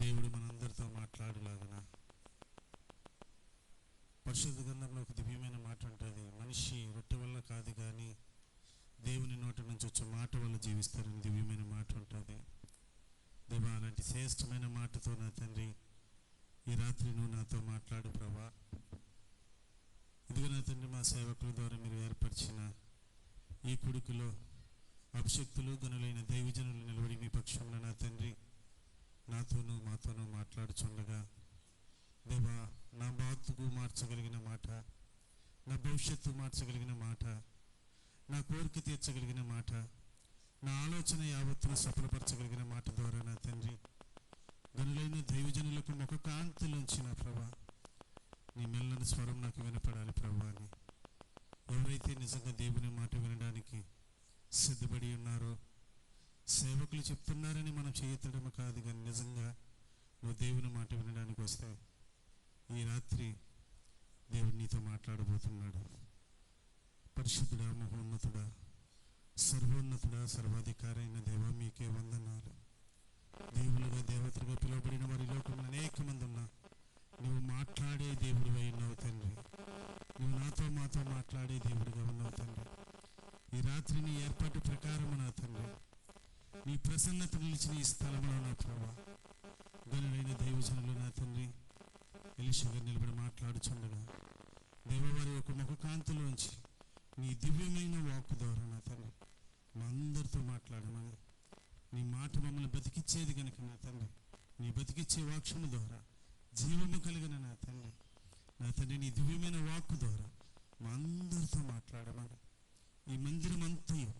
దేవుడు మనందరితో మాట్లాడలాగున పరిశుద్ధ గ్రంథంలో ఒక దివ్యమైన మాట ఉంటుంది. మనిషి రొట్టె వల్ల కాదు కానీ దేవుని నోటి నుంచి వచ్చే మాట వల్ల జీవిస్తారని దివ్యమైన మాట ఉంటుంది. దేవా, అలాంటి శ్రేష్టమైన మాటతో నా తండ్రి ఈ రాత్రి నువ్వు నాతో మాట్లాడు ప్రభా. ఇదిగో నా తండ్రి, మా సేవకుల ద్వారా మీరు ఏర్పరిచిన ఈ కుడుకులో అభిషక్తులు గనులైన దైవజనులు నిలబడి మీ పక్షంలో నా తండ్రి నాతోనూ మాతోనూ మాట్లాడుచుండగా దేవా, నా బాతుకు మార్చగలిగిన మాట, నా భవిష్యత్తు మార్చగలిగిన మాట, నా కోరిక తీర్చగలిగిన మాట, నా ఆలోచన యావత్తును సఫలపరచగలిగిన మాట ద్వారా నా తండ్రి గనులైన దైవజనులకు ముఖ కాంతిలోంచి నా ప్రభా నీ మెల్లని స్వరం నాకు వినపడాలి ప్రభా అని ఎవరైతే నిజంగా దేవుని మాట వినడానికి సిద్ధపడి ఉన్నారో, సేవకులు చెప్తున్నారని మనం చేయతడము కాదు కానీ నిజంగా నువ్వు దేవుని మాట వినడానికి వస్తే ఈ రాత్రి దేవుడు నీతో మాట్లాడబోతున్నాడు. పరిశుద్ధుడా, మహోన్నతుడా, సర్వోన్నతుడా, సర్వాధికారి అయిన దేవా, మీకే వందనాలు. దేవులుగా దేవతలుగా పిలువబడిన వారి లోకంలో అనేక మంది ఉన్నా నువ్వు మాట్లాడే దేవుడిగా ఉన్నావు తండ్రి. నువ్వు నాతో మాతో మాట్లాడే దేవుడిగా ఉన్నావు తండ్రి. ఈ రాత్రి నీ ఏర్పాటు ప్రకారం నా తండ్రి నీ ప్రసన్నత నిలిచిన ఈ స్థలంలో నా ప్రభా గనులైన దైవజనులు నా తండ్రి ఎలీషా నిలబడి మాట్లాడుచుండగా దేవవారి యొక్క ముఖకాంతిలోంచి నీ దివ్యమైన వాక్కు ద్వారా నా తండ్రి మా అందరితో మాట్లాడమని, నీ మాట మమ్మల్ని బతికిచ్చేది కనుక నా తండ్రి నీ బతికిచ్చే వాక్యము ద్వారా జీవము కలిగిన నా తండ్రి నీ దివ్యమైన వాక్కు ద్వారా మా అందరితో మాట్లాడమని, ఈ మందిరం అంతయు,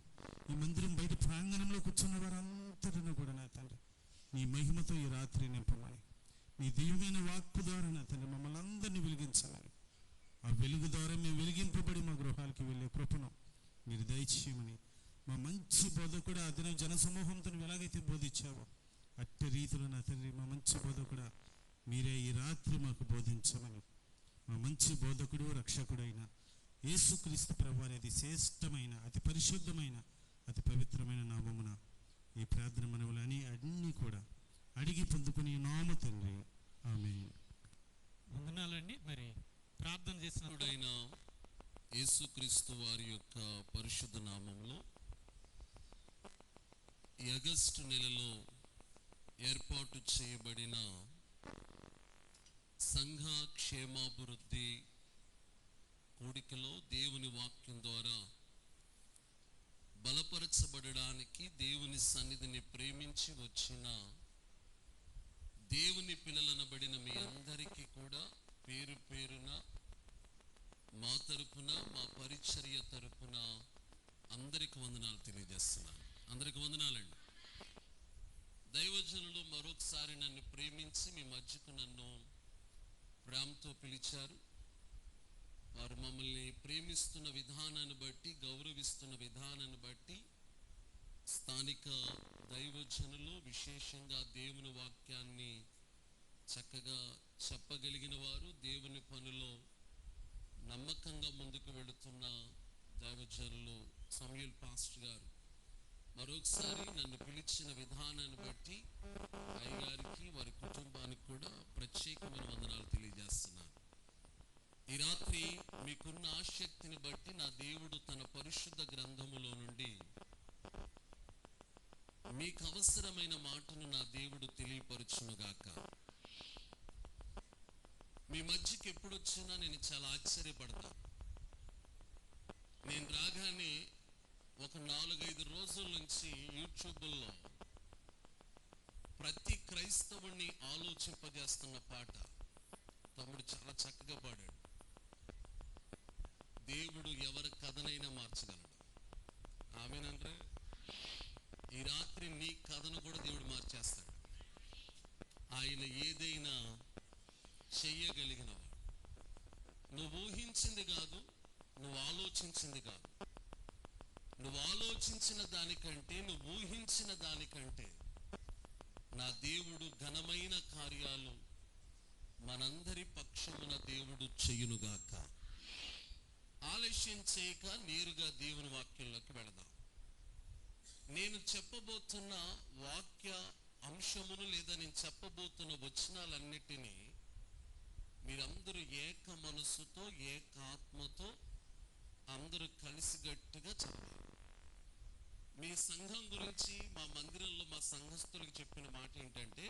ఈ మందిరం బయట ప్రాంగణంలో కూర్చున్న వారంతటిని కూడా నా తండ్రి నీ మహిమతో ఈ రాత్రి నింపమని, నీ దివ్యమైన వాక్కు ద్వారా నా తండ్రి మమ్మల్ని అందరినీ వెలిగించాలని, ఆ వెలుగు ద్వారా మేము వెలిగింపబడి మా గృహాలకి వెళ్ళే కృపను మీరు దయచేయమని, మా మంచి బోధకుడు ఆ దినం జనసమూహంతో ఎలాగైతే బోధించావో అట్టి రీతిలో నా తండ్రి మా మంచి బోధకుడా మీరే ఈ రాత్రి మాకు బోధించమని, మా మంచి బోధకుడు రక్షకుడైన యేసుక్రీస్తు ప్రభువు అనేది శ్రేష్టమైన అతి పరిశుద్ధమైన అతి పవిత్రమైన నామమున ఈ ప్రార్థన మనవులని అన్నీ కూడా అడిగి పొందుకుని నామ తండ్రి, ఆమేన్. వందనాలండి. మరి ప్రార్థన చేసినప్పుడైన యేసుక్రీస్తు వారి యొక్క పరిశుద్ధ నామంలో ఈ ఆగస్టు నెలలో ఏర్పాటు చేయబడిన సంఘ క్షేమాభివృద్ధి కూడికలో దేవుని వాక్యం ద్వారా బలపరచబడడానికి దేవుని సన్నిధిని ప్రేమించి వచ్చిన దేవుని పిల్లలనబడిన మీ అందరికీ కూడా పేరు పేరున మా తరపున, మా పరిచర్య తరపున అందరికి వందనాలు తెలియజేస్తున్నాను. అందరికి వందనాలండి. దైవజనులు మరొకసారి నన్ను ప్రేమించి మీ మధ్యకు నన్ను ప్రేమతో పిలిచారు. వారు మమ్మల్ని ప్రేమిస్తున్న విధానాన్ని బట్టి, గౌరవిస్తున్న విధానాన్ని బట్టి స్థానిక దైవజనులు విశేషంగా దేవుని వాక్యాన్ని చక్కగా చెప్పగలిగిన వారు, దేవుని పనిలో నమ్మకంగా ముందుకు వెళుతున్న దైవజనులు సమయల్ పాస్టర్ గారు మరొకసారి నన్ను పిలిచిన విధానాన్ని బట్టి అయ్యగారికి, వారి కుటుంబానికి కూడా ప్రత్యేకమైన వందనాలు తెలియజేస్తున్నాను. ఈ రాత్రి మీకున్న ఆసక్తిని బట్టి నా దేవుడు తన పరిశుద్ధ గ్రంథములో నుండి మీకు అవసరమైన మాటను నా దేవుడు తెలియపరచునుగాక. మీ మధ్యకి ఎప్పుడు వచ్చినా నేను చాలా ఆశ్చర్యపడతా. నేను రాగానే ఒక 4-5 రోజుల నుంచి యూట్యూబ్లో ప్రతి క్రైస్తవుణ్ణి ఆలోచింపజేస్తున్న పాట తమ్ముడు చాలా చక్కగా పాడాడు. దేవుడు ఎవరి కథనైనా మార్చగలడు. ఆమేనంటే ఈ రాత్రి నీ కథను కూడా దేవుడు మార్చేస్తాడు. ఆయన ఏదైనా చెయ్యగలిగినవాడు. నువ్వు ఊహించింది కాదు, నువ్వు ఆలోచించింది కాదు, నువ్వు ఆలోచించిన దానికంటే, నువ్వు ఊహించిన దానికంటే నా దేవుడు ఘనమైన కార్యాలు మనందరి పక్షమున దేవుడు చెయ్యునుగాక. ఆలస్యం చేయక నేరుగా దేవుని వాక్యంలోకి వెళదాం. నేను చెప్పబోతున్న వాక్య అంశమును లేదా నేను చెప్పబోతున్న వచనాలన్నిటినీ మీరందరూ ఏక మనసుతో ఏక ఆత్మతో అందరూ కలిసిగట్టుగా చదవాలి. మీ సంఘం గురించి మా మందిరంలో మా సంఘస్థులకు చెప్పిన మాట ఏంటంటే,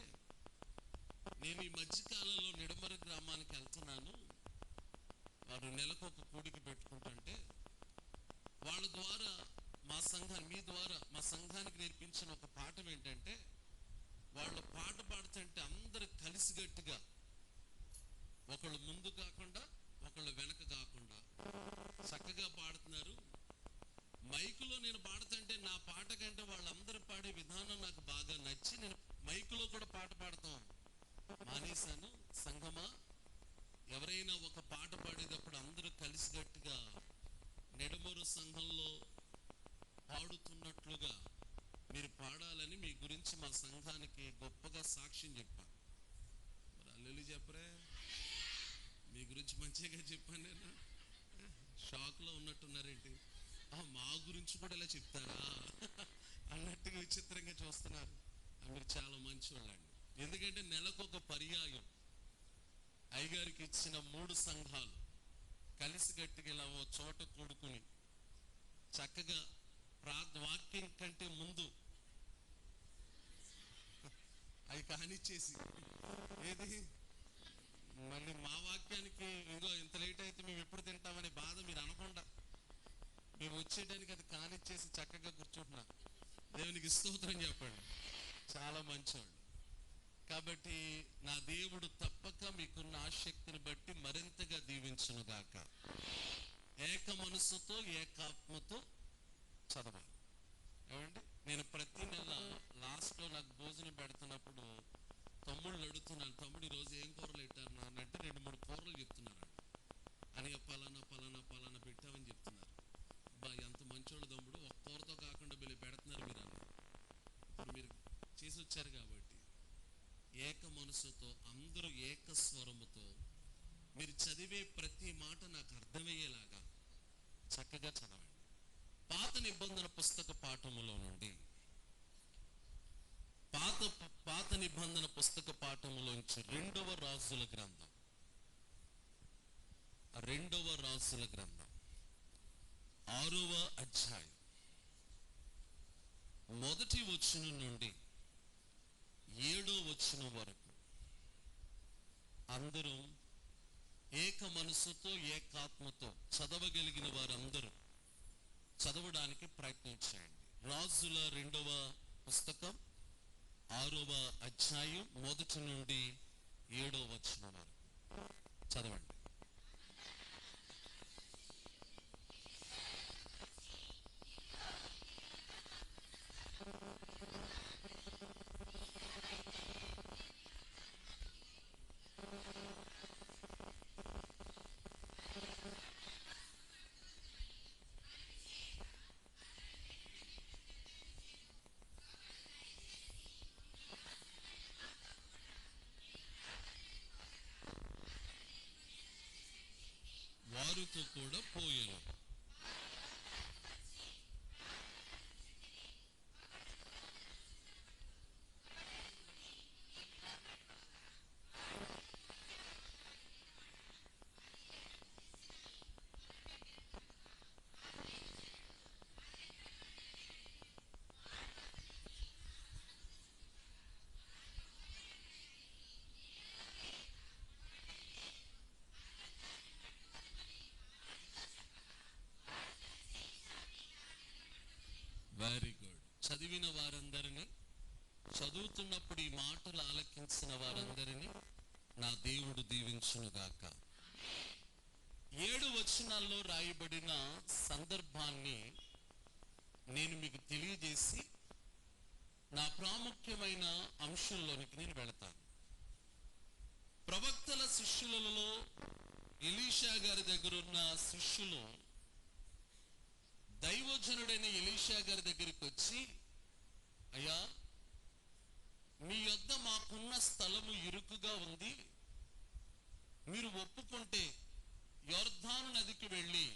నేను ఈ మధ్యకాలంలో నిడమర గ్రామానికి వెళ్తున్నాను, వారు నెలకు ఒక కూడికి పెట్టుకుంటుంటే వాళ్ళ ద్వారా మా సంఘాన్ని, మీ ద్వారా మా సంఘానికి నేర్పించిన ఒక పాఠం ఏంటంటే, వాళ్ళు పాట పాడుతుంటే అందరూ కలిసిగట్టుగా, ఒకళ్ళు ముందు కాకుండా ఒకళ్ళు వెనక కాకుండా చక్కగా పాడుతున్నారు. మైకులో నేను పాడుతుంటే నా పాట కంటే వాళ్ళందరూ పాడే విధానం నాకు బాగా నచ్చి నేను మైకులో కూడా పాట పాడతాం మానేశాను. సంఘమా, ఎవరైనా ఒక పాట పాడేటప్పుడు అందరూ కలిసిగట్టుగా నిడమరు సంఘంలో పాడుతున్నట్లుగా మీరు పాడాలని మీ గురించి మా సంఘానికి గొప్పగా సాక్ష్యం చెప్పాను. మరి అల్లెలు చెప్పరే, మీ గురించి మంచిగా చెప్పాను నేను. షాక్లో ఉన్నట్టున్నారేంటి, మా గురించి కూడా ఇలా చెప్తారా అన్నట్టుగా విచిత్రంగా చూస్తున్నారు. మీరు చాలా మంచి వాళ్ళండి. ఎందుకంటే నెలకు ఒక పర్యాయం అయ్యగారికి ఇచ్చిన 3 సంఘాలు కలిసి గట్టిగా ఇలా ఓ చోట కూడుకుని చక్కగా వాక్యం కంటే ముందు అవి కానిచ్చేసి, ఏది మళ్ళీ మా వాక్యానికి ఇంకో ఇంత లేట్ అయితే మేము ఎప్పుడు తింటామనే బాధ మీరు అనకుండా మేము వచ్చేయడానికి అది కానిచ్చేసి చక్కగా కూర్చుంటున్నాం. దేవునికి స్తోత్రం చెప్పండి. చాలా మంచివాళ్ళు. కాబట్టి నా దేవుడు తప్పక మీకున్న ఆసక్తిని బట్టి మరింతగా దీవించును గాక. ఏక మనసుతో ఏకాత్మతో చదవాలి. ఏమండి, నేను ప్రతి నెల లాస్ట్లో నాకు భోజనం పెడుతున్నప్పుడు తమ్ముళ్ళు అడుగుతున్నాను, తమ్ముడు ఈరోజు ఏం కూరలు పెట్టారు నాన్న అంటే 2-3 కూరలు చెప్తున్నారు. అని పలానా పలానా పలానా పెట్టామని చెప్తున్నారు. బా ఎంత మంచోళ్ళు తమ్ముడు, ఒక్క కూరతో కాకుండా వీళ్ళు పెడుతున్నారు మీరు అన్న. ఇప్పుడు మీరు చేసి వచ్చారు కాబట్టి ఏక మనసుతో అందరూ ఏక స్వరముతో మీరు చదివే ప్రతి మాట నాకు అర్థమయ్యేలాగా చక్కగా చదవండి. పాత నిబంధన పుస్తక పాఠములో నుండి పాత నిబంధన పుస్తక పాఠములోంచి 2వ రాజుల గ్రంథం 6వ అధ్యాయం 1వ వచనం నుండి 7వ వచనం వరకు అందరూ ఏక మనసుతో ఏకాత్మతో చదవగలిగిన వారందరూ చదవడానికి ప్రయత్నించండి. రాజుల 2వ పుస్తకం 6వ అధ్యాయం 1 నుండి 7వ వచనం వరకు చదవండి. వారితో కూడా పోయాను. Very good. చదివిన వారందరినీ, చదువుతున్నప్పుడు ఈ మాటలు ఆలకించిన వారందరినీ నా దేవుడు దీవించునుగాక. 7 వచనాల్లో రాయబడిన సందర్భాన్ని నేను మీకు తెలియజేసి నా ప్రాముఖ్యమైన అంశంలోనికి నేను వెళతాను. ప్రవక్తల శిష్యులలో ఎలీషా గారి దగ్గర ఉన్న శిష్యులు దైవజనుడైన ఎలీషా గారి దగ్గరికి వచ్చి, అయ్యా, మీ యొద్ద మాకున్న స్థలము ఇరుకుగా ఉంది, మీరు ఒప్పుకుంటే యొర్దాను నదికి వెళ్ళి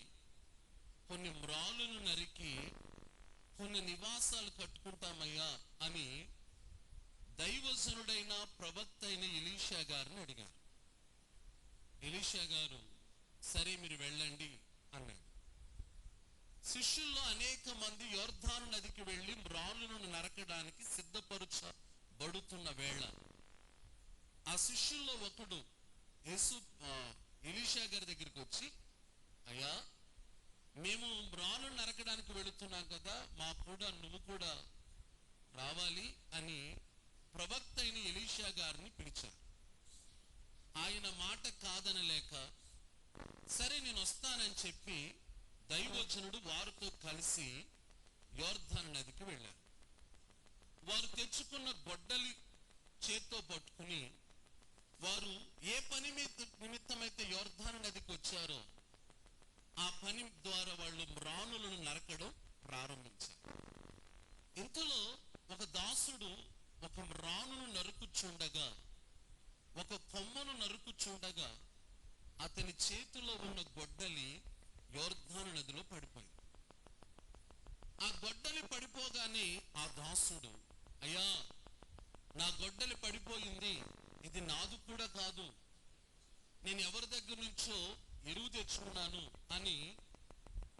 కొన్ని మ్రాలును నరికి కొన్ని నివాసాలు కట్టుకుంటామయ్యా అని దైవజనుడైన ప్రవక్త అయిన ఎలీషా గారిని అడిగారు. ఎలీషా గారు సరే మీరు వెళ్ళండి అన్నాడు. శిష్యుల్లో అనేక మంది యోర్దాను నదికి వెళ్ళి మ్రానులను నరకడానికి సిద్ధపరచబడుతున్న వేళ ఆ శిష్యుల్లో ఒకడు ఎలీషా గారి దగ్గరికి వచ్చి, అయ్యా మేము మ్రాను నరకడానికి వెళుతున్నాం కదా, నువ్వు కూడా రావాలి అని ప్రవక్త అయిన ఎలీషా గారిని పిలిచారు. ఆయన మాట కాదనలేక సరే నేను వస్తానని చెప్పి దైవజనుడు వారితో కలిసి యోర్దాను నదికి వెళ్ళారు. వారు తెచ్చుకున్న గొడ్డలి చేత్తో పట్టుకుని వారు ఏ పని నిమిత్తమైతే యోర్దాను నదికి వచ్చారో ఆ పని ద్వారా వాళ్ళు మ్రానులను నరకడం ప్రారంభించారు. ఇంతలో ఒక దాసుడు ఒక మ్రానును నరుకుచుండగా, ఒక కొమ్మను నరుకుచుండగా అతని చేతిలో ఉన్న గొడ్డలి యోర్దాను నదిలో పడిపోయింది. ఆ గొడ్డలి పడిపోగానే ఆ దాసుడు, అయ్యా నా గొడ్డలి పడిపోయింది, ఇది నాదు కూడా కాదు, నేను ఎవరి దగ్గర నుంచో ఎరువు తెచ్చుకున్నాను అని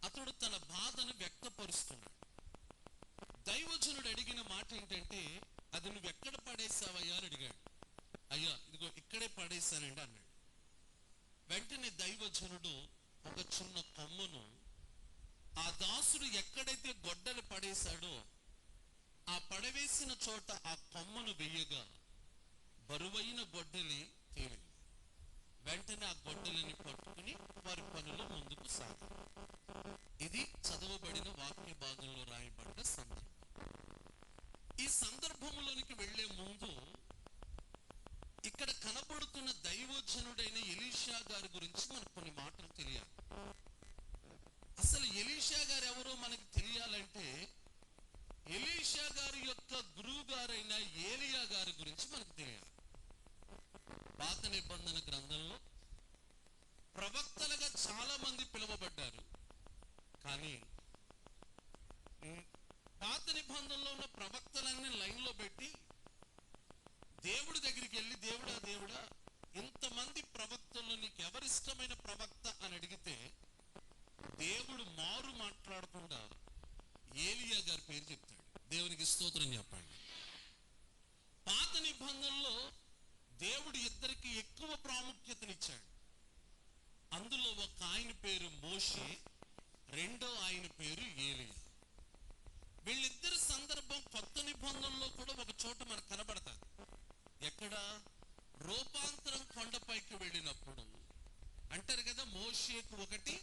అతడు తన బాధను వ్యక్తపరుస్తున్నాడు. దైవజనుడు అడిగిన మాట ఏంటంటే, అది నువ్వు ఎక్కడ పడేసావయ్యా అని అడిగాడు. అయ్యా ఇదిగో ఇక్కడే పడేశానండి అన్నాడు. వెంటనే దైవజనుడు ఒక చిన్న కొమ్మను ఆ దాసుడు ఎక్కడైతే గొడ్డలు పడేశాడో ఆ పడవేసిన చోట ఆ కొమ్మను వెయ్యగా బరువైన గొడ్డలి తేలింది. వెంటనే ఆ గొడ్డలిని పట్టుకుని వారి పనులు ముందుకు సాగారు. ఇది చదవబడిన వాక్య భాగంలో రాయబడ్డ సందర్భం. ఈ సందర్భంలోనికి వెళ్లే ముందు ఇక్కడ కనబడుతున్న దైవజనుడైన ఎలీషా గారి గురించి మనకు కొన్ని మాటలు తెలియాలి. అసలు ఎలీషా గారు ఎవరో మనకు తెలియాలంటే ఎలీషా గారి యొక్క గురువు గారైన ఏలియా గారి గురించి మనకు తెలియాలి. పాత నిబంధన గ్రంథంలో ప్రవక్తలుగా చాలా మంది పిలువబడ్డారు. కానీ పాత నిబంధనలో ఉన్న ప్రవక్తలన్నీ లైన్లో పెట్టి దేవుడి దగ్గరికి వెళ్ళి, దేవుడా ఇంతమంది ప్రవక్తల్లో నీకు ఎవరిష్టమైన ప్రవక్త అని అడిగితే దేవుడు మారు మాట్లాడకుండా ఏలియా గారి పేరు చెప్తాడు. దేవునికి స్తోత్రం చెప్పండి. పాత నిబంధనలో దేవుడు ఇద్దరికి ఎక్కువ ప్రాముఖ్యతనిచ్చాడు. అందులో ఒక ఆయన పేరు మోషే, రెండో ఆయన పేరు ఏలియా. వీళ్ళిద్దరి సందర్భం కొత్త నిబంధనలో కూడా ఒక చోట మనకు కనబడతారు. ఎక్కడ? రూపాంతరం కొండపైకి వెళ్ళినప్పుడు అంటారు కదా, మోషేకు ఒకటి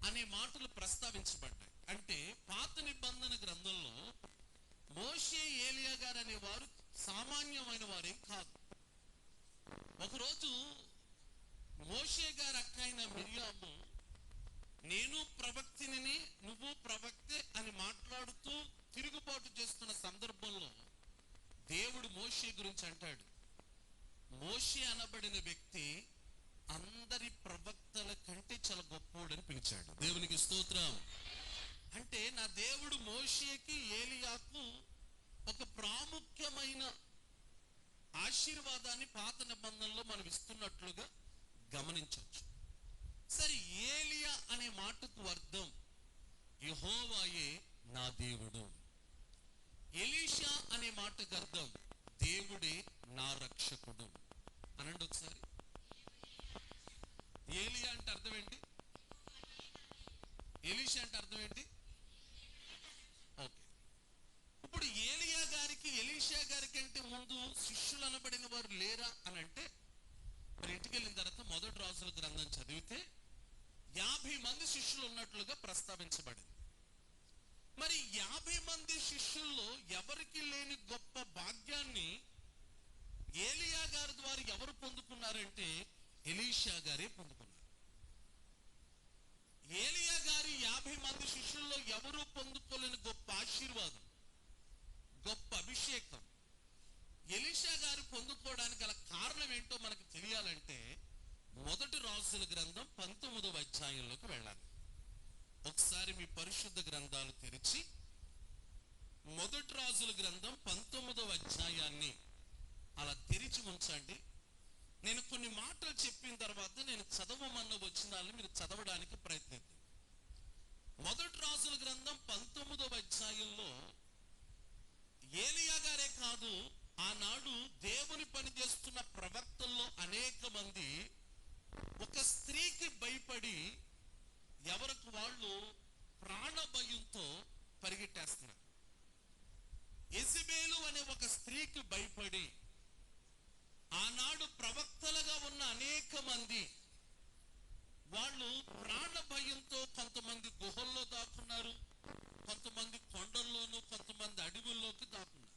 అనే మాటలు ప్రస్తావించబడ్డాయి. అంటే పాత నిబంధన గ్రంథంలో మోషే, ఏలియా గారు అనేవారు సామాన్యమైన వారేం కాదు. ఒకరోజు మోషే గారు అక్కైన మిరియాము, నేను ప్రవక్తిని నువ్వు ప్రవక్తే అని మాట్లాడుతూ తిరుగుబాటు చేస్తున్న సందర్భంలో దేవుడు మోషే గురించి అంటాడు, మోషే అనబడిన వ్యక్తి అందరి ప్రవక్తల కంటే చాలా గొప్పోడని పిలిచాడు. దేవునికి స్తోత్రం. అంటే నా దేవుడు మోషేకి ఏలియాకు ఒక ప్రాముఖ్యమైన ఆశీర్వాదాన్ని పాత నిబంధనలో మనం ఇస్తున్నట్లుగా గమనించవచ్చు. సరే, ఏలియా అనే మాటకు అర్థం యెహోవాయే నా దేవుడు. ఎలీషా అనే మాటకు అర్థం దేవుడే నా రక్షకుడు. అనండి ఒకసారి. ఏలియా అంటే అర్థం ఏంటి? ఎలీషా అంటే అర్థం ఏంటి? ఓకే. ఇప్పుడు ఏలియా గారికి ఎలీషా గారికి అంటే ముందు శిష్యులు అనబడిన వారు లేరా అని అంటే, మరి ఇంటికి వెళ్ళిన తర్వాత మొదటి రాజుల గ్రంథం చదివితే 50 మంది శిష్యులు ఉన్నట్లుగా ప్రస్తావించబడింది. మరి 50 మంది శిష్యుల్లో ఎవరికి లేని గొప్ప భాగ్యాన్ని ఏలియా గారి ద్వారా ఎవరు పొందుకున్నారంటే ఎలీషా గారే పొందుకున్నారు. ఏలియా గారి 50 మంది శిష్యుల్లో ఎవరు పొందుకోలేని గొప్ప ఆశీర్వాదం, గొప్ప అభిషేకం ఎలీషా గారు పొందుకోవడానికి గల కారణం ఏంటో మనకు తెలియాలంటే మొదటి రాజుల గ్రంథం 19వ అధ్యాయంలోకి వెళ్ళాలి. ఒకసారి మీ పరిశుద్ధ గ్రంథాలు తెరిచి మొదటి రాజుల గ్రంథం 19వ అధ్యాయాన్ని అలా తెరిచి ఉంచండి. నేను కొన్ని మాటలు చెప్పిన తర్వాత నేను చదవమన్న వచనాలను మీరు చదవడానికి ప్రయత్నిద్దాం. మొదటి రాజుల గ్రంథం 19వ అధ్యాయంలో ఏలియా గారే కాదు, ఆనాడు దేవుని పని చేస్తున్న ప్రవక్తల్లో అనేక మంది ఒక స్త్రీకి భయపడి ఎవరికి వాళ్ళు ప్రాణ భయంతో పరిగెట్టేస్తున్నారు. యెజబెలు అనే ఒక స్త్రీకి భయపడి ఆనాడు ప్రవక్తలుగా ఉన్న అనేక మంది వాళ్ళు ప్రాణ భయంతో కొంతమంది గుహల్లో దాక్కున్నారు, కొంతమంది కొండల్లోనూ, కొంతమంది అడవుల్లోకి దాక్కున్నారు.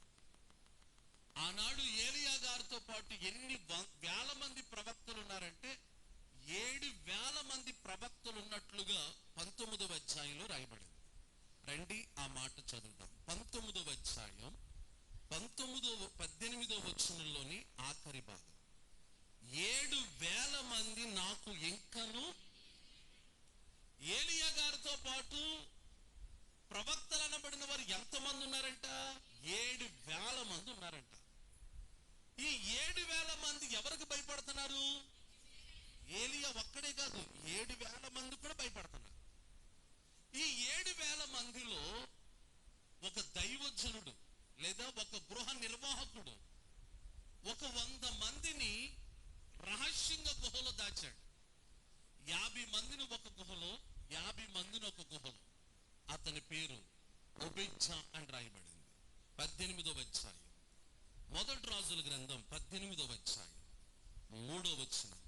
ఆనాడు ఏలియా గారితో పాటు ఎన్ని వేల మంది ప్రవక్తలు ఉన్నారంటే 7,000 మంది ప్రవక్తలు ఉన్నట్లుగా 19వ అధ్యాయంలో రాయబడింది. రండి ఆ మాట చదువుతాం. 19వ అధ్యాయం 18వ వచనంలోని ఆఖరి భాగం. 7,000 మంది నాకు ఇంకను, ఏలియా గారితో పాటు ప్రవక్తలు అనబడిన వారు ఎంతమంది ఉన్నారంట? 7,000 మంది ఉన్నారంట. ఈ 7,000 మంది ఎవరికి భయపడుతున్నారు? ఏలియా ఒక్కడే కాదు, 7,000 మంది కూడా భయపడుతున్నారు. ఈ 7,000 మందిలో ఒక దైవజనుడు లేదా ఒక గృహ నిర్వాహకుడు ఒక 100 మందిని రహస్యంగా గుహలో దాచాడు. 50 మందిని ఒక గుహలో, 50 మందిని ఒక గుహలో. అతని పేరు ఒబేద్యా అని రాయబడింది. 18వ అధ్యాయం మొదటి రాజుల గ్రంథం 18వ అధ్యాయం 3వ వచనం.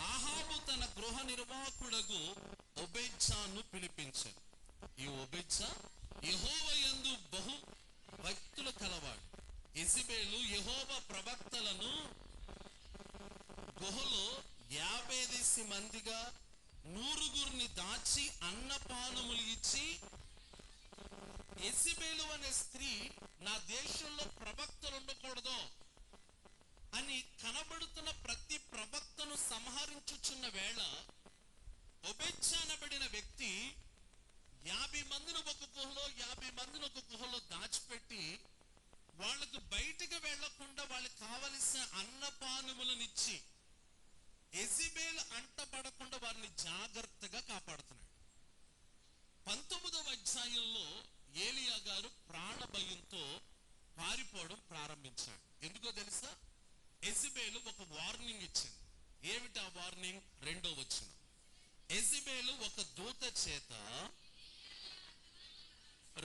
ఆహాబు తన గృహ నిర్వాహకుడగు ఒబేద్యాను పిలిపించాడు. ఈ ఒబేద్యా యెహోవా యందు బహు భక్తులు కలవాడు. యెజబెలు యెహోవా ప్రవక్తలను గుహలో 50 మందిగా 100 దాచి అన్నపానములు ఇచ్చి, యెజబెలు అనే స్త్రీ నా దేశంలో ప్రవక్తలు ఉండకూడదు అని కనబడుతున్న ప్రతి ప్రవక్తను సంహరించుచున్న వేళ ఒబేద్యా అనబడిన వ్యక్తి 50 మందిని ఒక గుహలో, 50 మందిని ఒక గుహలో దాచిపెట్టి వాళ్ళకు బయటకు వెళ్లకుండా వాళ్ళకి కావలసిన అన్నపానములనిచ్చి యెజబెలు అంటపడకుండా వారిని జాగ్రత్తగా కాపాడుతున్నాడు. 19వ అధ్యాయంలో ఏలియా గారు ప్రాణ భయంతో పారిపోవడం ప్రారంభించాడు. ఎందుకో తెలుసా? యెజబెలు ఒక వార్నింగ్ ఇచ్చింది. ఏమిటి ఆ వార్నింగ్? 2వ వచనం. యెజబెలు ఒక దూత చేత,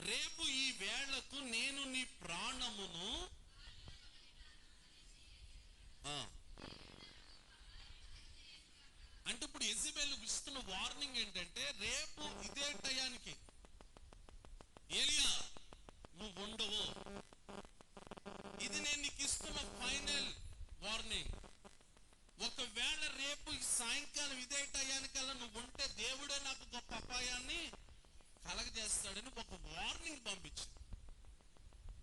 రేపు ఈ వేళకు నేను నీ ప్రాణమును అంటే ఇప్పుడు యెజబెలు ఇస్తున్న వార్నింగ్ ఏంటంటే, రేపు ఇదే టయానికి ఏలియా నువ్వు ఉండవు. ఇది నేను నీకు ఇస్తున్న ఫైనల్ వార్నింగ్. ఒకవేళ రేపు ఈ సాయంకాలం ఇదే టయానికల్లా నువ్వు ఉంటే దేవుడే నాకు గొప్ప అపాయాన్ని కలగజేస్తాడని ఒక వార్నింగ్ పంపించింది.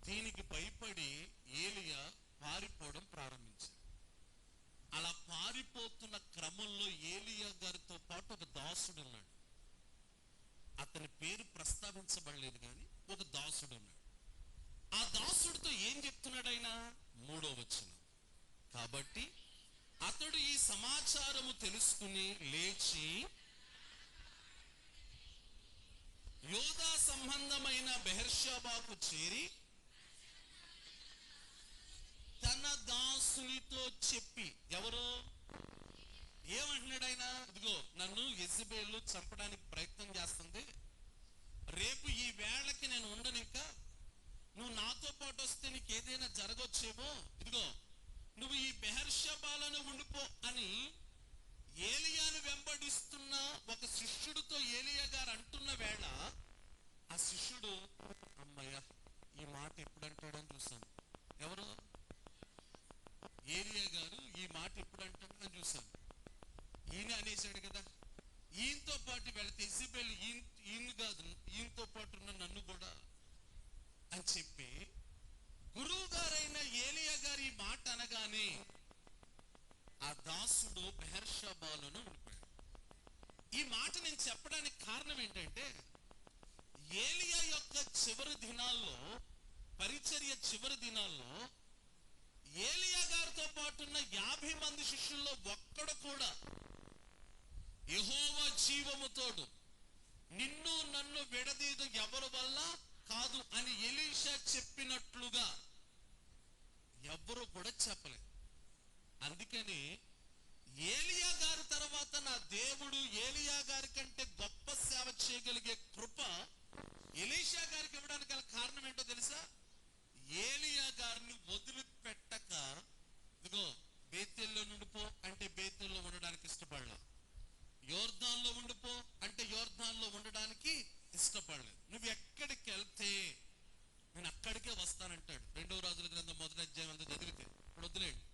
దీనికి భయపడి ఏలియా పారిపోవడం ప్రారంభించాడు. అలా పారిపోతున్న క్రమంలో ఏలియా గారితో పాటు ఒక దాసుడు ఉన్నాడు. అతని పేరు ప్రస్తావించబడలేదు, కానీ ఒక దాసుడు ఉన్నాడు. ఆ దాసుడితో ఏం చెప్తున్నాడు ఆయన? 3వ వచనం. కాబట్టి అతడు ఈ సమాచారము తెలుసుకుని లేచి యోధా సంబంధమైన బెహెర్షెబాకు చేరి తన దాసునితో చెప్పి, ఎవరు ఏమంటున్నాడు ఆయన? ఇదిగో నన్ను యెజబెలు చంపడానికి ప్రయత్నం చేస్తుంది, రేపు ఈ వేళకి నేను ఉండను, ఇంకా నువ్వు నాతో పాటు వస్తే నీకు ఏదైనా జరగొచ్చేమో, ఇదిగో నువ్వు ఈ బెహెర్షెబాలోనే ఉండిపో అని ఏలియాను వెంబడిస్తున్న ఒక శిష్యుడితో ఏలియా గారు అంటున్న వేళ ఆ శిష్యుడు, అమ్మయ్య ఈ మాట ఎప్పుడు అంటాడని చూశాను. ఎవరు? ఏలియా గారు ఈ మాట ఎప్పుడు అంటాడని చూశాను. ఈయన అనేసాడు కదా, ఈయనతో పాటు వెళితే యెజబెలు ఈయన కాదు, ఈయనతో పాటు ఉన్న నన్ను కూడా అని చెప్పి గురువు గారైన ఏలియా గారు ఈ మాట అనగానే ఆ దాసుడు బెహెర్షెబాలోనే ఉండిపోయాడు. ఈ మాట నేను చెప్పడానికి కారణం ఏంటంటే, ఏలియా యొక్క చివరి దినాల్లో పరిచర్య చివరి దినాల్లో ఏలియా గారితో పాటున్న 50 మంది శిష్యుల్లో ఒక్కడు కూడా యెహోవా జీవము తోడు నిన్ను నన్ను విడదీదు ఎవరి వల్ల కాదు అని ఎలీషా చెప్పినట్లుగా ఎవ్వరూ కూడా చెప్పలేదు. అందుకని ఏలియా గారి తర్వాత నా దేవుడు ఏలియా గారి కంటే గొప్ప సేవ చేయగలిగే కృప ఎలీషా గారికి ఇవ్వడానికి గల కారణం ఏంటో తెలుసా? ఏలియా గారిని వదిలిపెట్టక, ఇదిగో బేతేల్లో ఉండిపో అంటే బేతేల్లో ఉండడానికి ఇష్టపడలేదు, యోర్దాన్లో ఉండిపో అంటే యోర్దాన్లో ఉండడానికి ఇష్టపడలేదు. నువ్వు ఎక్కడికి వెళ్తే నేను అక్కడికే వస్తానంటాడు. 2వ రాజుల గ్రంథం 1వ అధ్యాయం అంతా చదివితే ఇప్పుడు వదిలేండి.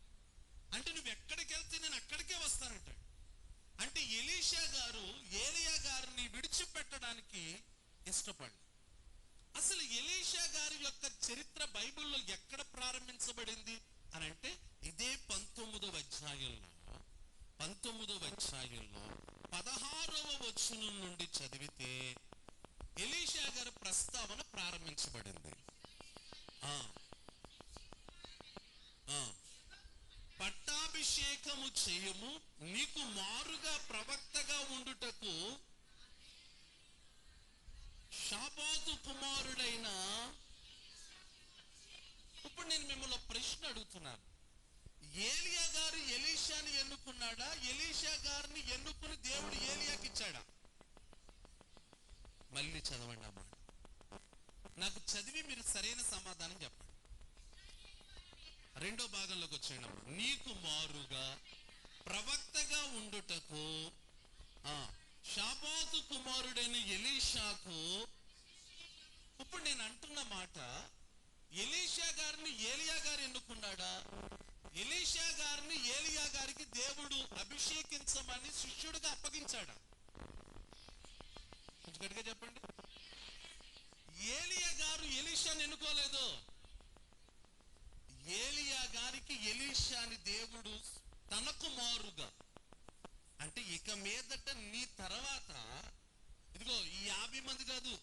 అంటే నువ్వు ఎక్కడికి వెళ్తే నేను అక్కడికే వస్తానంటాడు. అంటే ఎలీషా గారు ఏలియా గారిని విడిచిపెట్టడానికి ఇష్టపడలేదు. అసలు ఎలీషా గారి యొక్క చరిత్ర బైబిల్లో ఎక్కడ ప్రారంభించబడింది అని అంటే ఇదే 19వ అధ్యాయంలో 16వ వచనం నుండి చదివితే ఎలీషా గారి ప్రస్తావన ప్రారంభించబడింది. పట్టాభిషేకము చేయము, నీకు మారుగా ప్రవక్తగా ఉండుటకు షాబాతు కుమారుడైన. ఇప్పుడు నేను మిమ్మల్ని ప్రశ్న అడుగుతున్నాను, ఏలియా గారు ఎలీషాని ఎన్నుకున్నాడా? ఎలీషా గారిని ఎన్నుకుని దేవుడు ఏలియాకి ఇచ్చాడా? మళ్ళీ చదవండి అమ్మా, నాకు చదివి మీరు సరైన సమాధానం చెప్పండి. 2వ భాగంలోకి వచ్చేయండి. నీకు మారుగా ప్రవక్తగా ఉండుటకు షాబాతు కుమారుడైన ఎలీషాకు. ఇప్పుడు నేను అంటున్న మాట, ఎలీషా గారిని ఏలియా గారు ఎన్నుకున్నాడా? ఎలీషా గారిని ఏలియా గారికి దేవుడు అభిషేకించమని శిష్యుడిగా అప్పగించాడా? కొంచెం గట్టిగా చెప్పండి. ఏలియా గారు ఎలీషాని ఎన్నుకోలేదు. ఏలియా గారికి ఎలీషాని దేవుడు తనకు మారుగా, అంటే ఇక మీదట నీ తర్వాత ఇదిగో ఈ 50 మంది కాదు,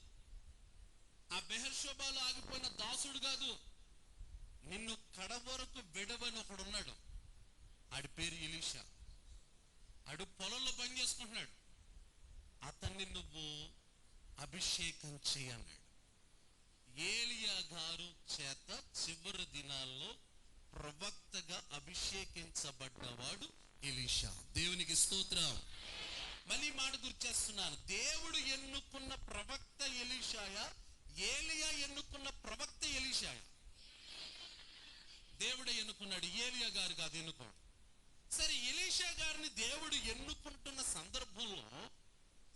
ఆ బెహర్షోబాలో ఆగిపోయిన దాసుడు కాదు, నిన్ను కడవరకు విడవని ఒకడున్నాడు. ఆడి పేరు ఎలీషా. ఆడు పొలంలో పని చేసుకుంటున్నాడు. అతన్ని నువ్వు అభిషేకం చేయన్నాడు. ఏలియా గారు చేత చివరి దినాల్లో ప్రవక్తగా అభిషేకించబడ్డవాడు ఎలీషా. దేవునికి స్తోత్రం. మళ్ళీ మాట గుర్చేస్తున్నాను, దేవుడు ఎన్నుకున్న ప్రవక్త ఎలీషాయా, ఏలియా ఎన్నుకున్న ప్రవక్త ఎలీషాయా? దేవుడే ఎన్నుకున్నాడు, ఏలియా గారు కాదు ఎన్నుకోడు. సరే, ఎలీషా గారిని దేవుడు ఎన్నుకుంటున్న సందర్భంలో,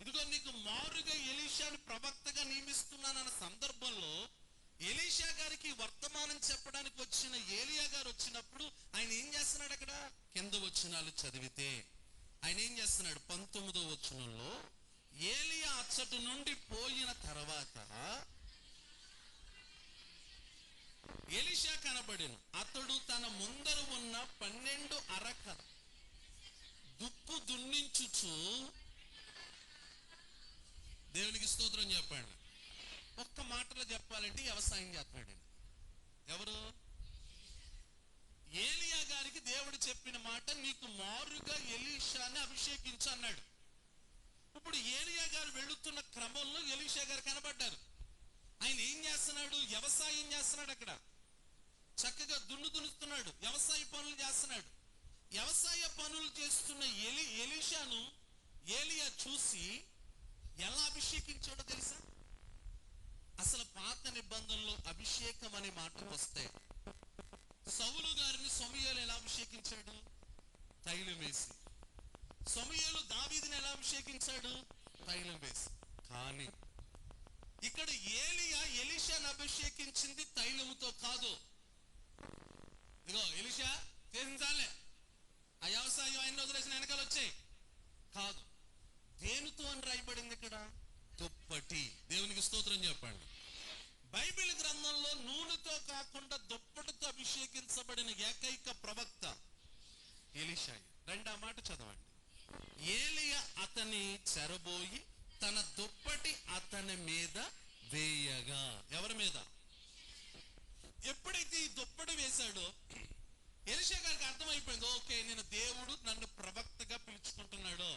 ఇదిగో నీకు మారుగా ఎలీషాని ప్రవక్తగా నియమిస్తున్నానన్న సందర్భంలో ఎలీషా గారికి వర్తమానం చెప్పడానికి వచ్చిన ఏలియా గారు వచ్చినప్పుడు ఆయన ఏం చేస్తున్నాడు? అక్కడ కింద వచనాలు చదివితే ఆయన ఏం చేస్తున్నాడు? 19వ వచనంలో ఏలియా అచ్చటి నుండి పోయిన తర్వాత ఎలీషా కనబడిన అతడు తన ముందర ఉన్న 12 అరక దుక్కు దున్నించుచు. దేవునికి స్తోత్రం చెప్పండి. ఒక్క మాటలో చెప్పాలంటే వ్యవసాయం చేస్తున్నాడు. ఎవరు? ఏలియా గారికి దేవుడు చెప్పిన మాట, నీకు మారుగా ఎలీషాని అభిషేకించు అన్నాడు. ఇప్పుడు ఏలియా గారు వెళుతున్న క్రమంలో ఎలీషా గారు కనబడ్డారు. ఆయన ఏం చేస్తున్నాడు? వ్యవసాయం చేస్తున్నాడు. అక్కడ చక్కగా దున్నుతున్నాడు, వ్యవసాయ పనులు చేస్తున్నాడు. వ్యవసాయ పనులు చేస్తున్న ఎలీషాను ఏలియా చూసి ఎలా అభిషేకించాడో తెలుసా? అసలు పాత నిబంధనలో అభిషేకం అనే మాటకు వస్తే సౌలు గారిని సమూయేలు ఎలా అభిషేకించాడు? తైలం వేసి. సమూయేలు దావీదుని ఎలా అభిషేకించాడు? తైలం వేసి. కానీ ఇక్కడ ఏలియా ఎలీషాను అభిషేకించింది తైలముతో కాదు. ఇదిగో ఎలీషా చేసించాలే, ఆ వ్యవసాయం ఆయన వదిలేసిన వెనకాల వచ్చాయి కాదు. దేనితో అని రాయబడింది ఇక్కడ? దుప్పటి. దేవునికి స్తోత్రం చెప్పండి. బైబిల్ గ్రంథంలో నూనెతో కాకుండా దుప్పటితో అభిషేకించబడిన ఏకైక ప్రవక్త ఎలీషా. 2వ మాట చదవండి. ఏలియా అతని చెరబోయి తన దుప్పటి అతని మీద వేయగా. ఎవరి మీద? ఎప్పుడైతే ఈ దుప్పటి వేశాడో ఎలీషా గారికి అర్థమైపోయింది, ఓకే నేను దేవుడు నన్ను ప్రవక్తగా పిలుచుకుంటున్నాడు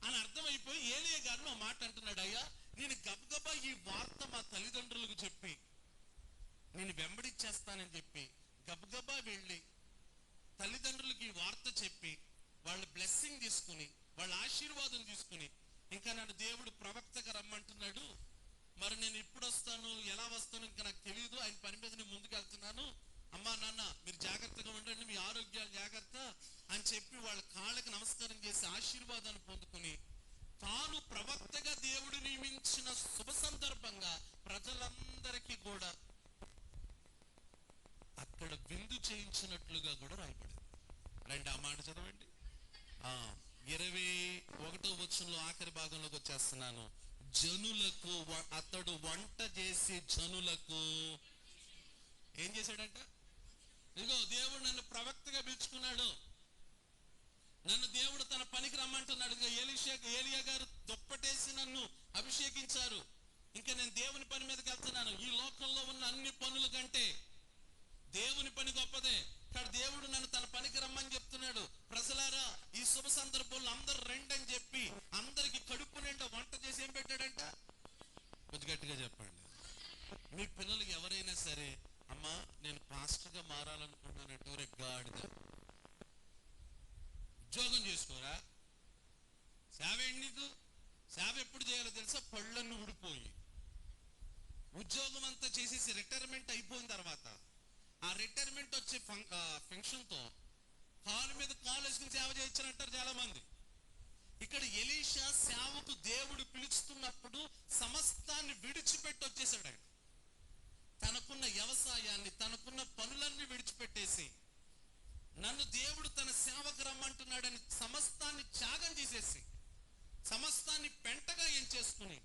అని అర్థమైపోయి ఏలియా గారిని ఒక మాట అంటున్నాడు, అయ్యా నేను గబగబా ఈ వార్త మా తల్లిదండ్రులకు చెప్పి నేను వెంబడిచ్చేస్తానని చెప్పి గబగబా వెళ్ళి తల్లిదండ్రులకి ఈ వార్త చెప్పి వాళ్ళ బ్లెస్సింగ్ తీసుకుని వాళ్ళ ఆశీర్వాదం తీసుకుని ఇంకా నన్ను దేవుడు ప్రవక్తగా రమ్మంటున్నాడు, మరి నేను ఎప్పుడు వస్తాను ఎలా వస్తాను ఇంకా నాకు తెలియదు, ఆయన పని మీద నేను ముందుకు వెళ్తున్నాను, అమ్మా నాన్న మీరు జాగ్రత్తగా ఉండండి, మీ ఆరోగ్యాలు జాగ్రత్త అని చెప్పి వాళ్ళ కాళ్ళకి నమస్కారం చేసి ఆశీర్వాదాన్ని పొందుకుని తాను ప్రవక్తగా దేవుడు నియమించిన శుభ సందర్భంగా ప్రజలందరికీ కూడా అక్కడ విందు చేయించినట్లుగా కూడా రాయబడింది. రండి ఆ మాట చదవండి. 21వ వచనంలో ఆఖరి భాగంలోకి వచ్చేస్తున్నాను. జనులకు అతడు వంట చేసి జనులకు ఏం చేశాడంట? ఇదిగో దేవుడు నన్ను ప్రవక్తగా పిలుచుకున్నాడు, నన్ను దేవుడు తన పనికి రమ్మంటున్నాడు. ఏలియా గారు దుప్పటేసి నన్ను అభిషేకించారు, ఇంకా నేను దేవుని పని మీదకి వెళ్తున్నాను. ఈ లోకంలో ఉన్న అన్ని పనుల కంటే దేవుని పని గొప్పదే. ఇక్కడ దేవుడు నన్ను తన పనికి రమ్మని చెప్తున్నాడు. ప్రజలారా ఈ శుభ సందర్భంలో అందరు రండి అని చెప్పి అందరికి కడుపు నిండా వంట చేసి ఏం పెట్టాడంట? కొంచెం గట్టిగా చెప్పండి. మీ పిల్లలు ఎవరైనా సరే, అమ్మా నేను పాస్టర్గా మారాలనుకుంటున్నానంటే ఒరే గాడిద ఉద్యోగం చేసుకోరా, సేవ ఏంటి నీకు? సేవ ఎప్పుడు చేయాలో తెలుసా? పళ్ళನ್ನು ఊడిపోయి ఉద్యోగం అంతా చేసేసి రిటైర్మెంట్ అయిపోయిన తర్వాత ఆ రిటైర్మెంట్ వచ్చే ఫంక్షన్తో కాలు మీద కాలు వేసుకుని సేవ చేయించారంటారు చాలా మంది. ఇక్కడ ఎలీషా సేవకు దేవుడు పిలుస్తున్నప్పుడు సమస్తాన్ని విడిచిపెట్టి వచ్చేసాడు. ఆయన తనకున్న వ్యవసాయాన్ని తనకున్న పనులన్నీ విడిచిపెట్టేసి నన్ను దేవుడు తన సేవకు రమ్మంటున్నాడని సమస్తాన్ని త్యాగం చేసేసి సమస్తాన్ని పెంటగా ఎంచేసుకుని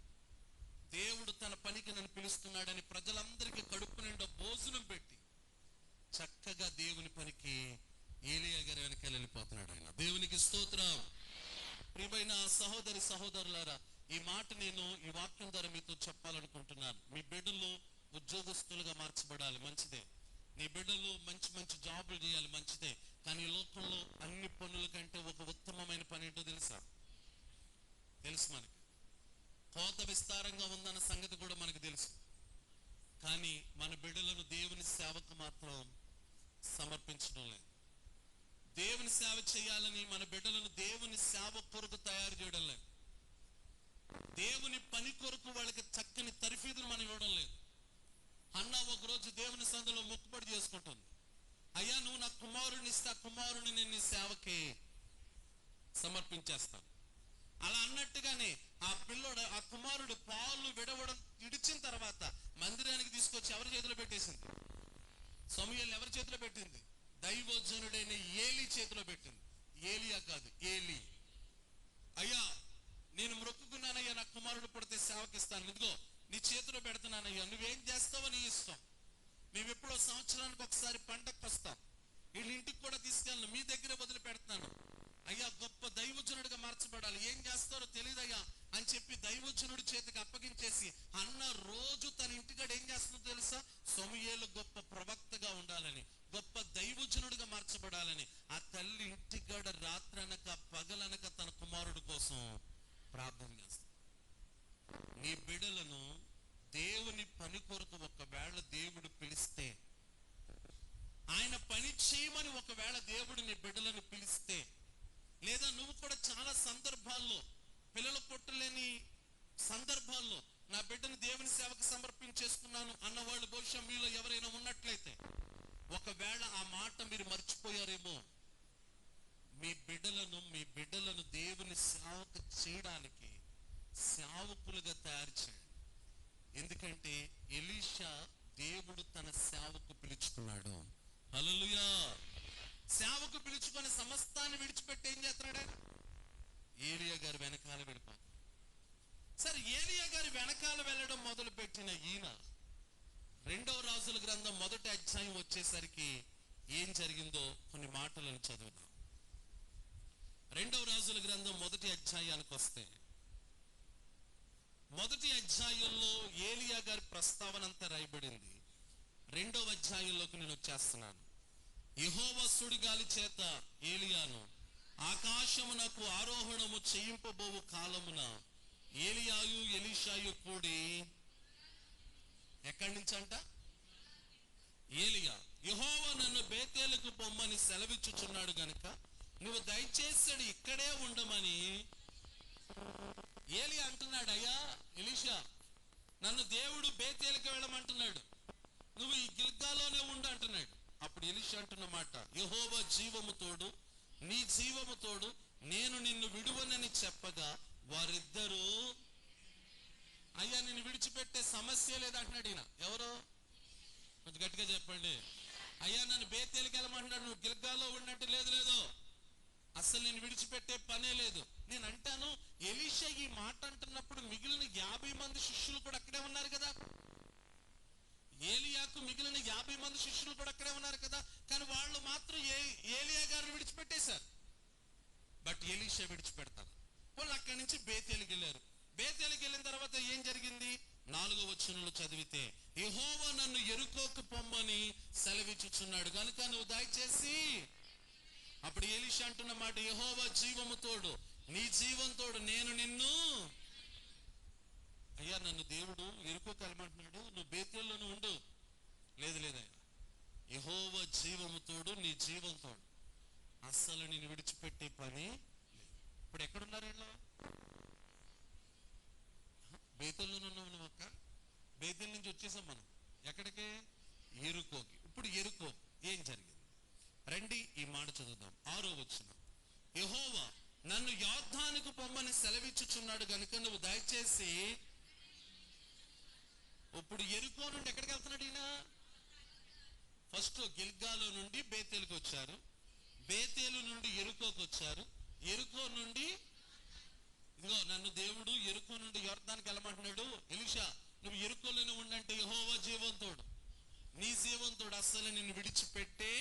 దేవుడు తన పనికి నన్ను పిలుస్తున్నాడని ప్రజలందరికీ కడుపు నిండా భోజనం పెట్టి చక్కగా దేవుని పనికి ఏలియా గారి వెనకాల వెళ్ళిపోతున్నాడు ఆయన. దేవునికి స్తోత్రం. ప్రియమైన సహోదరి సహోదరులారా, ఈ మాట నేను ఈ వాక్యం ద్వారా మీతో చెప్పాలనుకుంటున్నాను. మీ బిడ్డలు ఉద్యోగస్తులుగా మార్చబడాలి, మంచిదే. నీ బిడ్డలు మంచి మంచి జాబులు చేయాలి, మంచిదే. కానీ ఈ లోకంలో అన్ని పనుల కంటే ఒక ఉత్తమమైన పని ఏంటో తెలుసు మనకి. కోత విస్తారంగా ఉందన్న సంగతి కూడా మనకు తెలుసు. కానీ మన బిడ్డలను దేవుని సేవకు మాత్రం సమర్పించడం లేదు. దేవుని సేవ చేయాలని మన బిడ్డలను దేవుని సేవ కొరకు తయారు చేయడం లేదు. దేవుని పని కొరకు వాళ్ళకి చక్కని తరఫీదులు మనం ఇవ్వడం లేదు. అన్న ఒకరోజు దేవుని సందులో మొక్కుబడి చేసుకుంటుంది, అయ్యా నువ్వు నా కుమారుడిని ఇస్తే ఆ కుమారుడిని నేను నీ సేవకి సమర్పించేస్తాను. అలా అన్నట్టుగానే ఆ కుమారుడు పాలు విడవడం ఇడిచిన తర్వాత మందిరానికి తీసుకొచ్చి ఎవరి చేతిలో పెట్టేసింది? సమూయేలు ఎవరి చేతిలో పెట్టింది? దైవజనుడైన ఏలీ చేతిలో పెట్టింది. ఏలియా కాదు, ఏలీ. అయ్యా నేను మొక్కుకున్నానయ్యా, నా కుమారుడు పుడితే సేవకిస్తాను, ఇదిగో నీ చేతిలో పెడుతున్నానయ్యా, నువ్వేం చేస్తావో నీ ఇష్టం. మేము ఎప్పుడో సంవత్సరానికి ఒకసారి పండగకు వస్తాం, వీళ్ళ ఇంటికి కూడా తీసుకెళ్ళను, మీ దగ్గరే వదిలి పెడతాను. అయ్యా గొప్ప దైవజనుడిగా మార్చబడాలి, ఏం చేస్తారో తెలియదయ్యా అని చెప్పి దైవజనుడి చేతికి అప్పగించేసి అన్న రోజు తన ఇంటికాడ ఏం చేస్తుందో తెలుసా? సమూయేలు గొప్ప ప్రవక్తగా ఉండాలని, గొప్ప దైవజనుడిగా మార్చబడాలని ఆ తల్లి ఇంటికాడ రాత్రనక పగలనక తన కుమారుడు కోసం ప్రార్థన చేస్తుంది. నీ బిడ్డలను దేవుని పని కొరకు ఒకవేళ దేవుడు పిలిస్తే, ఆయన పని చేయమని ఒకవేళ దేవుడు నీ బిడ్డలను పిలిస్తే, లేదా నువ్వు కూడా చాలా సందర్భాల్లో పిల్లలు పుట్టలేని సందర్భాల్లో నా బిడ్డను దేవుని సేవకు సమర్పించేసుకున్నాను అన్నవాళ్ళు బహుశా మీలో ఎవరైనా ఉన్నట్లయితే, ఒకవేళ ఆ మాట మీరు మర్చిపోయారేమో, మీ బిడ్డలను దేవుని సేవకు చేయడానికి సేవకులుగా తయారు చేయండి. ఎందుకంటే ఎలీషా దేవుడు తన సేవకు పిలుచుకున్నాడు. హల్లెలూయా. సేవకు పిలుచుకొని సమస్తాన్ని విడిచిపెట్టి ఏం చేస్తున్నాడు? ఏలియా గారి వెనకాల వెళ్ళిపోతాడు. సరే, ఏలియా గారి వెనకాల వెళ్ళడం మొదలు పెట్టిన ఈయన 2వ రాజుల గ్రంథం 1వ అధ్యాయం వచ్చేసరికి ఏం జరిగిందో కొన్ని మాటలను చదువుదాం. 2వ రాజుల గ్రంథం 1వ అధ్యాయానికి వస్తే, 1వ అధ్యాయంలో ఏలియా గారి ప్రస్తావన అంతా రాయబడింది. 2వ అధ్యాయంలోకి నేను వచ్చేస్తున్నాను. యెహోవా సుడిగాలి చేత ఏలియాను ఆకాశమునకు ఆరోహణము చేయింపబోవు కాలమున ఏలియాయు ఎలీషాయు కూడి ఎక్కడి నుంచి అంట? ఏలియా, యెహోవా నన్ను బేతేలుకు పొమ్మని సెలవిచ్చుచున్నాడు గనుక నువ్వు దయచేసి ఇక్కడే ఉండమని ఏలియా అంటున్నాడు. అయ్యా ఎలీషా, నన్ను దేవుడు బేతేలుకు వెళ్ళమంటున్నాడు, నువ్వు ఈ గిల్గాలోనే ఉండు అంటున్నాడు. అప్పుడు ఎలీషా అంటున్న మాట, యెహోవా జీవము తోడు, నీ జీవము తోడు, నేను నిన్ను విడువనని చెప్పగా వారిద్దరూ, అయ్యా నిన్ను విడిచిపెట్టే సమస్య లేదంటున్నాడు ఈయన. ఎవరు? కొంచెం గట్టిగా చెప్పండి. అయ్యా నన్ను బేతేలుకి వెళ్ళమంటున్నాడు, నువ్వు గిల్గాలో ఉన్నట్టు. లేదు లేదు, అసలు నేను విడిచిపెట్టే పనే లేదు. నేను అంటాను, ఎలీషా ఈ మాట అంటున్నప్పుడు మిగిలిన 50 మంది శిష్యులు కూడా అక్కడే ఉన్నారు కదా. ఏలియాకు మిగిలిన 50 మంది శిష్యులు కూడా అక్కడే ఉన్నారు కదా. కానీ వాళ్ళు మాత్రం ఏలియా గారిని విడిచిపెట్టేశారు. But Elisha విడిచిపెడతారు. వాళ్ళు అక్కడి నుంచి బేతేలుకి వెళ్ళారు. బేతేలుకి వెళ్ళిన తర్వాత ఏం జరిగింది? 4వ వచనంలో చదివితే, యెహోవా నన్ను యెరికోకు పొమ్మని సెలవిచ్చుచున్నాడు కనుక నువ్వు దయచేసి. అప్పుడు ఎలీషా అంటున్న మాట, యెహోవా జీవము తోడు, నీ జీవం తోడు, నేను నిన్ను. అయ్యా నన్ను దేవుడు యెరికోకు వెళ్ళమంటున్నాడు, నువ్వు బేతేలులోనే ఉండు. లేదు లేదయ్యా, యెహోవా జీవము తోడు, నీ జీవం తోడు, అస్సలు నేను విడిచిపెట్టే పని. ఇప్పుడు ఎక్కడున్నారు వీళ్ళు? బేతేలులోనే ఉన్నావు నువ్వు. ఒక్క బేతేలు నుంచి వచ్చేసాం మనం ఎక్కడికి? యెరికోకి. ఇప్పుడు యెరికో ఏం జరిగింది రండి ఈ మాట చదువుదాం. 6వ వచనం, యెహోవా నన్ను యోర్దానుకు పొమ్మని సెలవిచ్చుచున్నాడు గనుక నువ్వు దయచేసి. ఇప్పుడు యెరికో నుండి ఎక్కడికి వెళ్తున్నాడు ఈయన? ఫస్ట్ గిల్గాలో నుండి బేతేలుకి వచ్చారు, బేతేలు నుండి యెరికోకి వచ్చారు, యెరికో నుండి ఇదిగో నన్ను దేవుడు యెరికో నుండి యోర్దానుకి వెళ్ళమంటున్నాడు. ఎలీషా నువ్వు యెరికోలోనే ఉండంటే, యెహోవా జీవంతోడు, నీ జీవంతోడు, అస్సలు నిన్ను విడిచిపెట్టే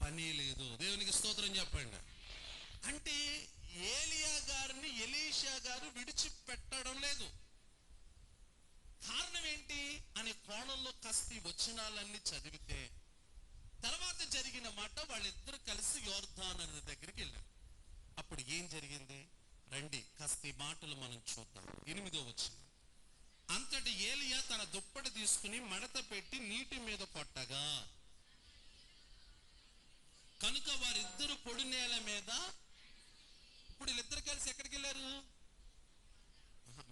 పని లేదు. దేవునికి స్తోత్రం చెప్పండి. అంటే ఏలియా గారిని ఎలీషా గారు విడిచిపెట్టడం లేదు. కారణం ఏంటి అనే కోణంలో కాస్త వచనాలన్నీ చదివితే తర్వాత జరిగిన మాట, వాళ్ళిద్దరు కలిసి యోర్దాను నది దగ్గరికి వెళ్ళారు. అప్పుడు ఏం జరిగింది రండి కాస్త ఈ మాటలు మనం చూద్దాం. 8వ వచనం, అంతటి ఏలియా తన దుప్పటి తీసుకుని మడత పెట్టి నీటి మీద కొట్టగా కనుక వారిద్దరు పొడి నేల మీద. ఇప్పుడు వీళ్ళిద్దరు కలిసి ఎక్కడికి వెళ్ళారు?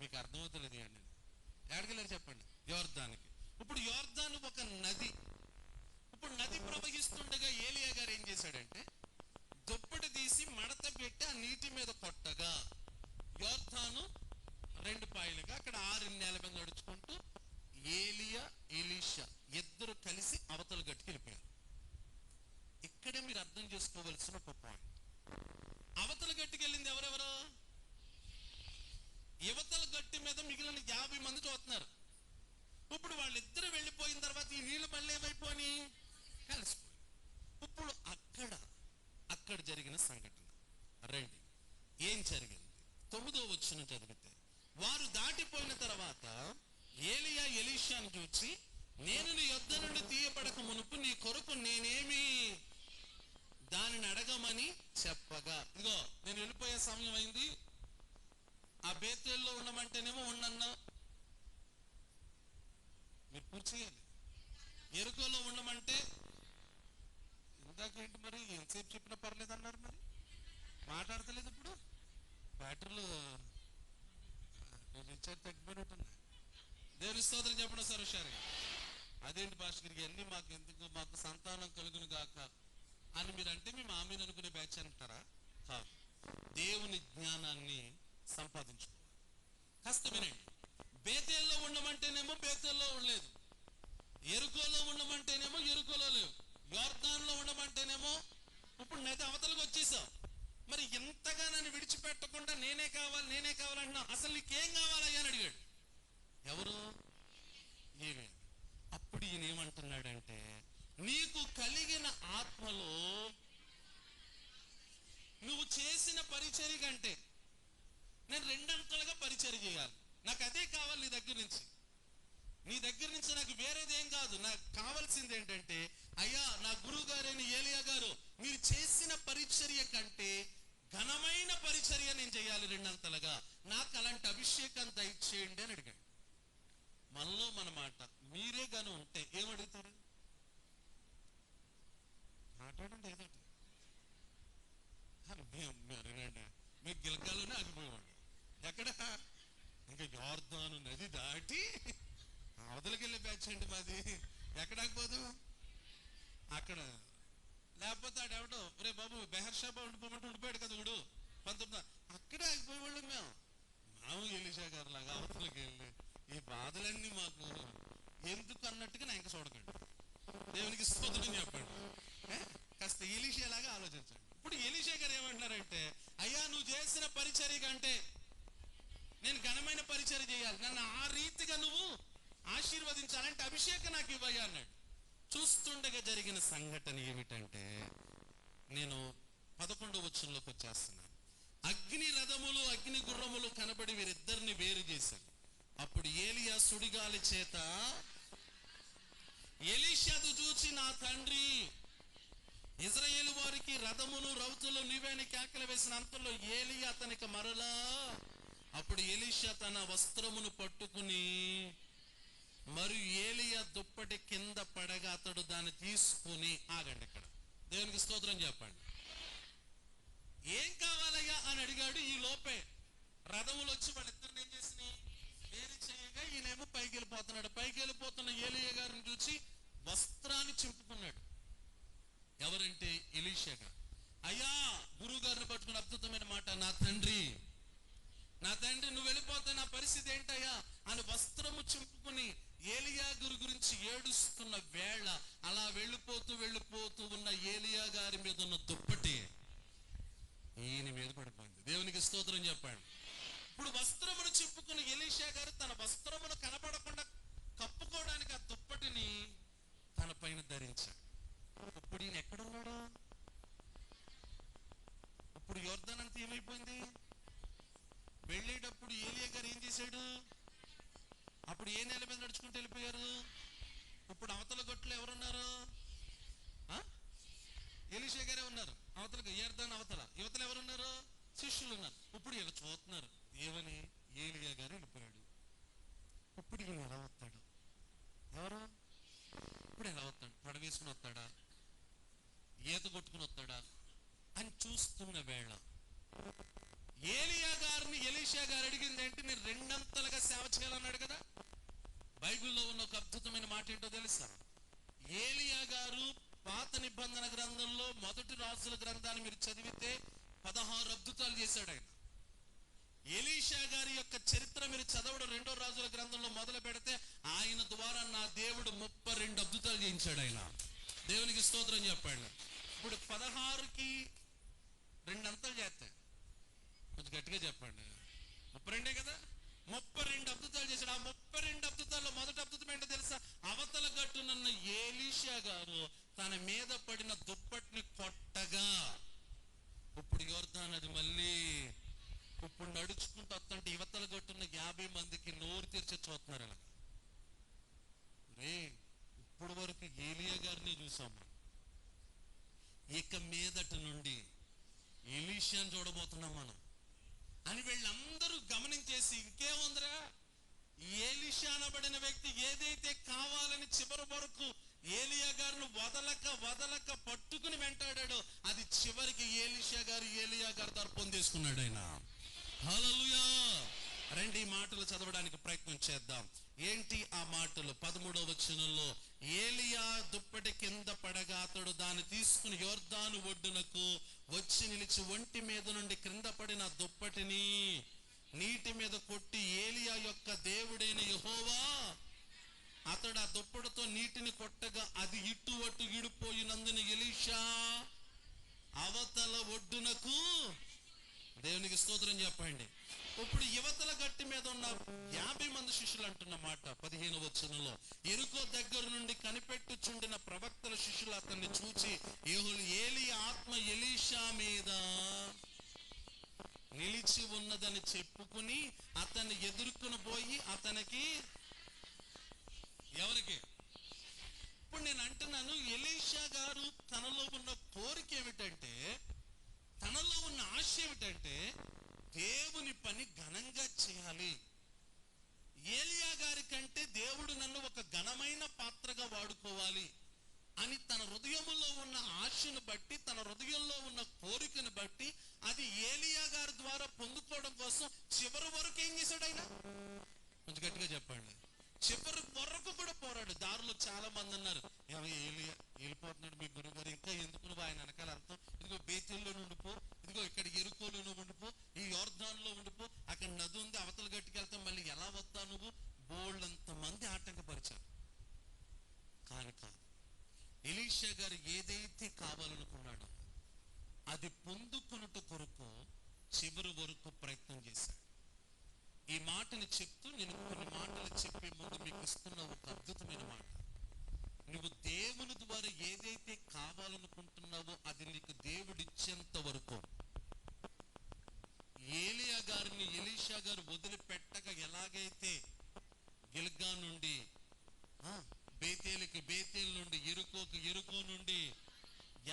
మీకు అర్థమవుతలేదు అండి. ఎక్కడికి వెళ్ళారు చెప్పండి? యోర్దానికి. ఇప్పుడు యోర్దాను ఒక నది. ఇప్పుడు నది ప్రవహిస్తుండగా ఏలియా గారు ఏం చేశాడంటే దుప్పటి తీసి మడత పెట్టి ఆ నీటి మీద కొట్టగా యోర్దాను 2 పాయలుగా అక్కడ 6 నేల మీద నడుచుకుంటూ ఏలియా ఎలీషా ఇద్దరు కలిసి అవతల గట్టుకు వెళ్ళిపోయారు. ఇక్కడే మీరు అర్థం చేసుకోవలసిన ఒక పాయింట్. అవతల గట్టుకు వెళ్ళింది ఎవరెవరు? యువతల గట్టి మీద మిగిలిన 50 మంది చూస్తున్నారు. ఇప్పుడు వాళ్ళిద్దరు వెళ్ళిపోయిన తర్వాత ఈ నీళ్లు మళ్ళీ ఏమైపోయి కలిసిపోయి. ఇప్పుడు అక్కడ జరిగిన సంఘటన రండి ఏం జరిగింది? 9వ వచనం చదివితే, వారు దాటిపోయిన తర్వాత ఏలియా ఎలీషాను చూచి, నేను నీ యొద్ద నుండి తీయబడక మునుపు నీ కొరకు నేనేమి దానిని అడగమని చెప్పగా, ఇదిగో నేను వెళ్ళిపోయే సమయం అయింది, ఆ బేతేల్లో ఉండమంటేనేమో ఉండన్నా, మీరు పూర్తి చేయాలి. యెరికోలో ఉండమంటే ఇందాకేంటి మరి ఎంతసేపు చెప్పినా పర్లేదు అన్నారు, మరి మాట్లాడతలేదు. ఇప్పుడు బ్యాటరీలు రీఛార్జ్ తగ్గిపోయినట్టున్నాయి. దేవుని స్తోత్రం చెప్పడం సార్ హుషారుగా. అదేంటి భాస్కర్కి అన్ని మాకు ఎందుకు, మాకు సంతానం కలుగును గాక అని మీరు అంటే మేము ఆమెను అనుకునే బ్యాచ్ అంటారా? కాదు, దేవుని జ్ఞానాన్ని సంపాదించుకోవాలి. కాస్త వినండి. బేతేల్లో ఉండమంటేనేమో బేతేల్లో ఉండలేదు, యెరికోలో ఉండమంటేనేమో యెరికోలో లేవు, యోర్దానులో ఉండమంటేనేమో ఇప్పుడు నది అవతలకు వచ్చేసావు. మరి ఇంతగా నన్ను విడిచిపెట్టకుండా నేనే కావాలంటున్నా, అసలు నీకేం కావాలయ్యా అని అడిగాడు. ఎవరు? ఏమే. అప్పుడు ఈయన ఏమంటున్నాడంటే, నీకు కలిగిన ఆత్మలో నువ్వు చేసిన పరిచర్య కంటే నేను 2 అంతలుగా పరిచర్య చేయాలి, నాకు అదే కావాలి నీ దగ్గర నుంచి. నీ దగ్గర నుంచి నాకు వేరేదేం కాదు, నాకు కావాల్సింది ఏంటంటే, అయ్యా నా గురువు గారైన ఏలియా గారు, మీరు చేసిన పరిచర్య కంటే ఘనమైన పరిచర్య నేను చేయాలి రెండంతలుగా, నాకు అలాంటి అభిషేకం దయచేయండి అని అడిగాడు. మనలో మన మాట మీరే గాను ఉంటే ఏమడుగుతారు? మాట్లాడండి ఏదోటి. మీకు గిలకాలోనే ఆగిపోయేవాడు. ఎక్కడ? ఇంకా యోర్దాను నది దాటి అవతలకి వెళ్ళే బ్యాచ్ అండి మాది. ఎక్కడ ఆగిపోదు? అక్కడ. లేకపోతే ఆడెవడో రే బాబు బెహర్షాబా ఉండిపోమంటే ఉండిపోయాడు కదా ఇప్పుడు 19, అక్కడే ఆగిపోయేవాళ్ళం మేము. ఎలీషా గారు లాగా అవతలకి వెళ్ళి ఈ బాధలన్నీ మాకు ఎందుకు అన్నట్టుగా నా ఇంకా చూడకండి. దేవునికి స్తోత్రం చెప్పండి. కాస్త ఎలీషా లాగా ఆలోచించండి. ఇప్పుడు ఎలీషా గారు ఏమంటున్నారంటే, అయ్యా నువ్వు చేసిన పరిచర్య కంటే నేను ఘనమైన పరిచర్య చేయాలి, నన్ను ఆ రీతిగా నువ్వు ఆశీర్వదించాలంటే అభిషేకం నాకు ఇవ్వయ్యా అన్నాడు. చూస్తుండగా జరిగిన సంఘటన ఏమిటంటే, నేను 11వ వచనంలోకి వచ్చేస్తున్నాను. అగ్ని రథములు అగ్ని గుర్రములు కనబడి వీరిద్దరిని వేరు చేశాను. అప్పుడు ఏలియా సుడిగాలి చేత ఎలీషాను చూచి, నా తండ్రి ఇజ్రాయేలు వారికి రథమును రౌతులు నీవేని కేకలు వేసిన అంతలో ఏలియా అతనికి మరలా. అప్పుడు ఎలీషా తన వస్త్రమును పట్టుకుని మరియు ఏలియా దుప్పటి కింద పడగా అతడు దాన్ని తీసుకుని, ఆగండి ఇక్కడ, దేవునికి స్తోత్రం చెప్పండి. ఏం కావాలయ్యా అని అడిగాడు. ఈ లోపే రథములు వచ్చి వాళ్ళిద్దరిని ఏం చేసినాయి? వేరు చేయగా ఈయనేమో పైకి వెళ్ళిపోతున్నాడు. పైకి వెళ్ళిపోతున్న ఏలియా గారిని చూసి వస్త్రాన్ని చింపుకున్నాడు. ఎవరంటే ఎలీషా గారు. అయ్యా గురువు గారిని పట్టుకుని అద్భుతమైన మాట, నా తండ్రి నువ్వు వెళ్ళిపోతే నా పరిస్థితి ఏంటయ్యా అని వస్త్రము చింపుకుని ఏలియా గారి గురించి ఏడుస్తున్న వేళ అలా వెళ్ళిపోతూ ఉన్న ఏలియా గారి మీద ఉన్న దుప్పటి ఈయన మీద పడిపోయింది. దేవునికి స్తోత్రం చెప్పండి. ఇప్పుడు వస్త్రమును చింపుకుని ఎలీషా గారు తన వస్త్రమును కనబడకుండా కప్పుకోవడానికి ఆ దుప్పటిని తన పైన ధరించాడు. ఇప్పుడు ఈయన ఎక్కడున్నాడు? ఇప్పుడు యోర్దాన్ అంతా ఏమైపోయింది? వెళ్ళేటప్పుడు ఏలియా గారు ఏం చేశాడు? అప్పుడు ఏ నేల మీద నడుచుకుంటూ వెళ్ళిపోయారు? ఇప్పుడు అవతల గొట్లు ఎవరున్నారు? ఎలీషా గారే ఉన్నారు. అవతల యోర్దాన్ యువతలు ఎవరున్నారు? శిష్యులు ఉన్నారు. ఇప్పుడు ఇలా చూస్తున్నారు ఏమని? ఏలియా గారు వెళ్ళిపోయాడు. ఇప్పుడు ఈయన ఎలా వస్తాడు? ఎవరు? ఇప్పుడు ఎలా వస్తాడు? పడవేసుకుని వస్తాడా? ఈత కొట్టుకుని వస్తాడా అని చూస్తున్న వేళ ఏలియా గారిని ఎలీషా గారు అడిగింది ఏంటి? మీరు రెండంతలుగా సేవ చేయాలన్నాడు కదా. బైబిల్లో ఉన్న ఒక అద్భుతమైన మాట ఏంటో తెలుసా? ఏలియా గారు పాత నిబంధన గ్రంథంలో మొదటి రాజుల గ్రంథాన్ని మీరు చదివితే 16 అద్భుతాలు చేశాడు ఆయన. ఎలీషా గారి యొక్క చరిత్ర మీరు చదవడం 2వ రాజుల గ్రంథంలో మొదలు పెడితే ఆయన ద్వారా నా దేవుడు 32 అద్భుతాలు చేయించాడు ఆయన. దేవునికి స్తోత్రం చెప్పండి. ఇప్పుడు 16కి 2 అంతలు చేస్తాయి. కొంచెం గట్టిగా చెప్పండి. 32 కదా. 32 అద్భుతాలు చేశాడు. ఆ 32 అద్భుతాల్లో మొదటి అద్భుతం ఏంటో తెలుసా? అవతల గట్టునున్న ఎలీషా గారు తన మీద పడిన దుప్పటిని కొట్టగా ఇప్పుడు యోర్దాన్ నది మళ్ళీ ఇప్పుడు నడుచుకుంటూ వస్తుంటే యువతల గట్టున్న 50 మందికి నోరు తెరిచి చూస్తున్నారు. ఇలా రే ఇప్పుడు వరకు ఏలియా గారిని చూసాము, ఇక మీదట నుండి ఎలీషాను చూడబోతున్నాం మనం అని వీళ్ళందరూ గమనించేసి, ఇంకేముందిరా ఎలీషా అనబడిన వ్యక్తి ఏదైతే కావాలని చివరి వరకు ఏలియా గారిని వదలక పట్టుకుని వెంటాడాడో అది చివరికి ఏలియా గారి తరపున తీసుకున్నాడు ఆయన. హల్లెలూయా. రండి ఈ మాటలు చదవడానికి ప్రయత్నం చేద్దాం. ఏంటి ఆ మాటలు? 13వ వచనంలో ఏలియా దుప్పటి కింద పడగా అతడు దాన్ని తీసుకుని యోర్దాను ఒడ్డునకు వచ్చి నిలిచి ఒంటి మీద నుండి క్రింద పడిన దుప్పటిని నీటి మీద కొట్టి, ఏలియా యొక్క దేవుడైన యెహోవా అతడు ఆ దుప్పటితో నీటిని కొట్టగా అది ఇటు అటు ఇడిపోయినందున ఎలీషా అవతల ఒడ్డునకు, దేవునికి స్తోత్రం చెప్పండి. ఇప్పుడు యువతల గట్టి మీద ఉన్న 50 మంది శిష్యులు అంటున్న మాట 15వ వచనంలో, ఎరుకో దగ్గర నుండి కనిపెట్టుచుండిన ప్రవక్తల శిష్యులు అతన్ని చూచి ఏలి ఆత్మ ఎలీషా మీద నిలిచి ఉన్నదని చెప్పుకుని అతన్ని ఎదుర్కొని పోయి అతనికి ఎవరికి? ఇప్పుడు నేను అంటున్నాను, ఎలీషా గారు తనలో ఉన్న కోరిక ఏమిటంటే, తనలో ఉన్న ఆశ ఏమిటంటే దేవుని పని ఘనంగా చేయాలి. ఏలియా గారి కంటే దేవుడు నన్ను ఒక ఘనమైన పాత్రగా వాడుకోవాలి అని తన హృదయంలో ఉన్న ఆశను బట్టి, తన హృదయంలో ఉన్న కోరికను బట్టి, అది ఏలియా గారి ద్వారా పొందుకోవడం కోసం చివరి వరకు ఏం చేశాడు ఆయన? కొంచెం గట్టిగా చెప్పండి. చివరి వరకు కూడా పోరాడు. దారిలో చాలా మంది అన్నారు, ఏలియా వెళ్ళిపోతున్నాడు మీ గురువు గారు, ఇంకా ఎందుకు నువ్వు ఆయన వెనకాల అర్థం, ఇదిగో బేతేల్లో ఉండిపో, ఇదిగో ఇక్కడ ఎరుకోలో ఉండిపో, ఈ యోర్దాన్లో ఉండిపో, అక్కడ నది ఉంది అవతల గట్టికి వెళ్తాం, మళ్ళీ ఎలా వస్తా నువ్వు? బోల్డంత మంది ఆటంకపరిచారు. కానీ కాదు, ఎలీషా గారు ఏదైతే కావాలనుకున్నాడో అది పొందుకొనుట కొరకు చివరి వరకు ప్రయత్నం చేశాడు. ఈ మాటలు చెప్తూ నేను కొన్ని మాటలు చెప్పే ముందు మీకు ఇస్తున్న ఒక అద్భుతమైన మాట. నువ్వు దేవుని ద్వారా ఏదైతే కావాలనుకుంటున్నావో అది నీకు దేవుడు ఇచ్చేంత వరకు, ఏలియా గారిని ఎలీషా గారు వదిలిపెట్టగా ఎలాగైతే గిల్గా నుండి బేతేలుకి, బేతేలు నుండి ఎరుకో నుండి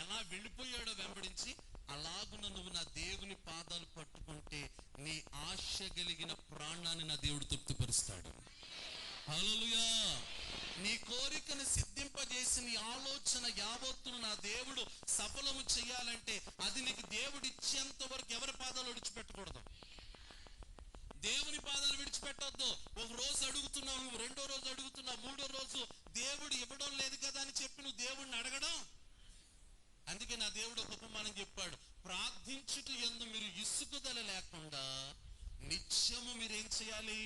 ఎలా వెళ్ళిపోయాడో వెంబడించి, అలాగున నువ్వు నా దేవుని పాదాలు పట్టుకుంటే నీ ఆశ కలిగిన ప్రాణాన్ని నా దేవుడు తృప్తిపరుస్తాడు. హల్లెలూయా. నీ కోరికను సిద్ధింపజేసి నీ ఆలోచన యావత్తును నా దేవుడు సఫలము చేయాలంటే అది నీకు దేవుడు ఇచ్చేంత వరకు ఎవరి పాదాలు విడిచిపెట్టకూడదు. దేవుని పాదాలు విడిచిపెట్టొద్దు. ఒక రోజు అడుగుతున్నావు, నువ్వు రెండో రోజు అడుగుతున్నావు, మూడో రోజు దేవుడు ఇవ్వడం లేదు కదా అని చెప్పి నువ్వు దేవుడిని అడగడం. అందుకే నా దేవుడు ఒక ఉపమానం చెప్పాడు, ప్రార్థించుట యందు మీరు ఇసుకుదల లేకుండా నిత్యము మీరేం చేయాలి?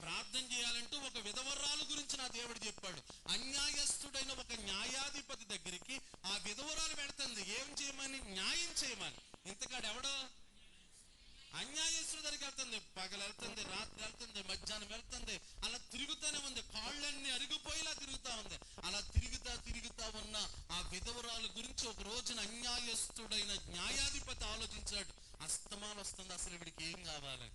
ప్రార్థన చేయాలంటూ ఒక విధవరాలు గురించి నా దేవుడు చెప్పాడు. అన్యాయస్తుడైన ఒక న్యాయాధిపతి దగ్గరికి ఆ విధవరాలు పెడుతుంది, ఏం చేయమని? న్యాయం చేయమని. ఇంతకాడు ఎవడో అన్యాయస్తుడి దగ్గరికి వెళ్తుంది. పగలు వెళ్తుంది, రాత్రి వెళ్తుంది, మధ్యాహ్నం వెళ్తుంది, అలా తిరుగుతూనే ఉంది. కాళ్ళన్నీ అరిగిపోయేలా తిరుగుతా ఉంది. అలా తిరుగుతా ఉన్న ఆ విధవరాలు గురించి ఒక రోజున అన్యాయస్తుడైన న్యాయాధిపతి ఆలోచించాడు. అస్తమానం వస్తుంది, అసలు వీడికి ఏం కావాలి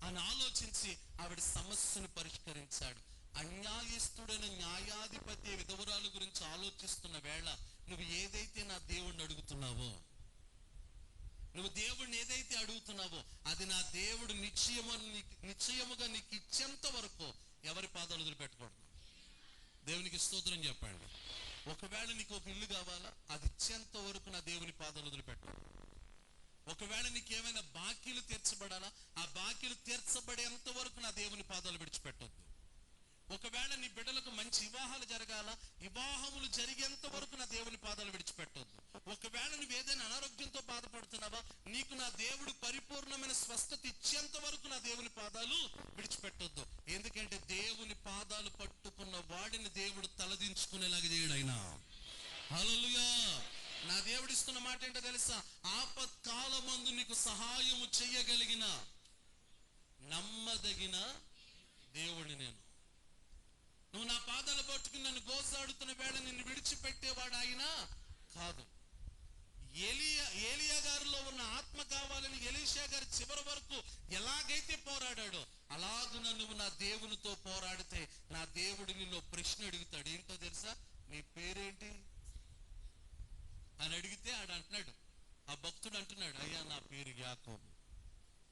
అని ఆలోచించి ఆవిడ సమస్యను పరిష్కరించాడు. అన్యాయస్తుడైన న్యాయాధిపతి విధవరాలు గురించి ఆలోచిస్తున్న వేళ నువ్వు ఏదైతే నా దేవుణ్ణి అడుగుతున్నావో, నువ్వు దేవుడిని ఏదైతే అడుగుతున్నావో అది నా దేవుడు నిశ్చయముగా నీకు ఇచ్చేంత వరకు ఎవరి పాదాలు వదిలిపెట్టకూడదు. దేవునికి స్తోత్రం చెప్పండి. ఒకవేళ నీకు ఒక ఇల్లు కావాలా, అది ఇచ్చేంత వరకు నా దేవుని పాదాలు వదిలిపెట్టాలి. ఒకవేళ నీకు ఏమైనా బాకీలు తీర్చబడాలా, ఆ బాకీలు తీర్చబడేంత వరకు నా దేవుని పాదాలు విడిచిపెట్టొద్దు. ఒకవేళ నీ బిడ్డలకు మంచి వివాహాలు జరగాల, వివాహములు జరిగేంత వరకు నా దేవుని పాదాలు విడిచిపెట్టొద్దు. ఒకవేళ నువ్వు ఏదైనా అనారోగ్యంతో బాధపడుతున్నావా, నీకు నా దేవుడు పరిపూర్ణమైన స్వస్థత ఇచ్చేంత వరకు నా దేవుని పాదాలు విడిచిపెట్టొద్దు. ఎందుకంటే దేవుని పాదాలు పట్టుకున్న వాడిని దేవుడు తలదించుకునేలాగా చేయడు ఆయన. హల్లెలూయా. నా దేవుడు ఇస్తున్న మాట ఏంటో తెలుసా? ఆపత్కాలమందు నీకు సహాయము చెయ్యగలిగిన నమ్మదగిన దేవుడిని నేను. నువ్వు నా పాదాలు పట్టుకుని నన్ను గోసాడుతున్న వేళ నిన్ను విడిచిపెట్టేవాడు ఆయన కాదు. ఏలియా గారిలో ఉన్న ఆత్మ కావాలని ఎలీషా గారు చివరి వరకు ఎలాగైతే పోరాడాడో అలాగున నువ్వు నా దేవునితో పోరాడితే నా దేవుడు నిన్ను ప్రశ్న అడుగుతాడు. ఏంటో తెలుసా? నీ పేరేంటి అని అడిగితే ఆడు అంటున్నాడు, ఆ భక్తుడు అంటున్నాడు, అయ్యా నా పేరు యాకోబు.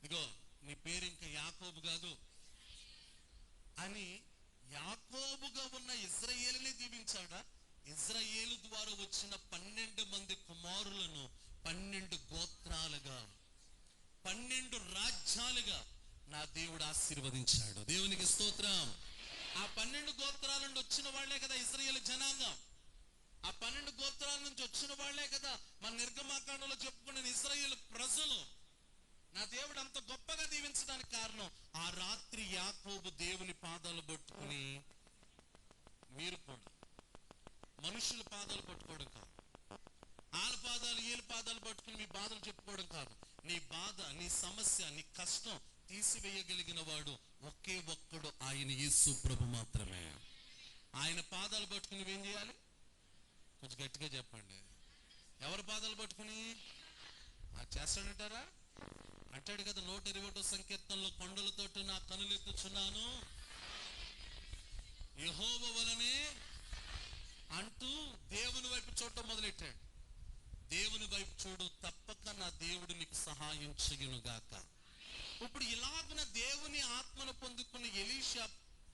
ఇదిగో నీ పేరు ఇంకా యాకోబు కాదు అని. యాకోబుగా ఉన్న ఇజ్రాయేలుని దీవించాడా? ఇజ్రాయేలు ద్వారా వచ్చిన 12 మంది కుమారులను 12 గోత్రాలుగా 12 రాజ్యాలుగా నా దేవుడు ఆశీర్వదించాడు. దేవునికి స్తోత్రం. ఆ 12 గోత్రాల నుండి వచ్చిన వాళ్లే కదా ఇజ్రాయేలు జనాంగం. ఆ 12 గోత్రాల నుంచి వచ్చిన వాళ్లే కదా మన నిర్గమాకాండంలో చెప్పుకున్న ఇజ్రాయేలు ప్రజలు. నా దేవుడు అంత గొప్పగా దీవించడానికి కారణం ఆ రాత్రి యాకోబు దేవుని పాదాలు పట్టుకుని, మీరు కూడా మనుషుల పాదాలు పట్టుకోవడం కాదు, వాళ్ళ పాదాలు వీళ్ళ పాదాలు పట్టుకుని మీ బాధలు చెప్పుకోవడం కాదు. నీ బాధ, నీ సమస్య, నీ కష్టం తీసివేయగలిగిన వాడు ఒకే ఒక్కడు, ఆయన యేసు ప్రభు మాత్రమే. ఆయన పాదాలు పట్టుకుని నువ్వేం చేయాలి? కొంచెం గట్టిగా చెప్పండి. ఎవరి పాదాలు పట్టుకుని చేస్తాడంటారా? అంటాడు కదా 121 సంకీర్తనలో, కొండలతోటి నా కనులెత్తుచున్నాను, యెహోవా వలనే అంటూ దేవుని వైపు చూడటం మొదలెట్టాడు. దేవుని వైపు చూడు, తప్పక నా దేవుడు నీకు సహాయం చెయ్యునుగాక. ఇప్పుడు ఇలాగున దేవుని ఆత్మను పొందుకున్న ఎలీషా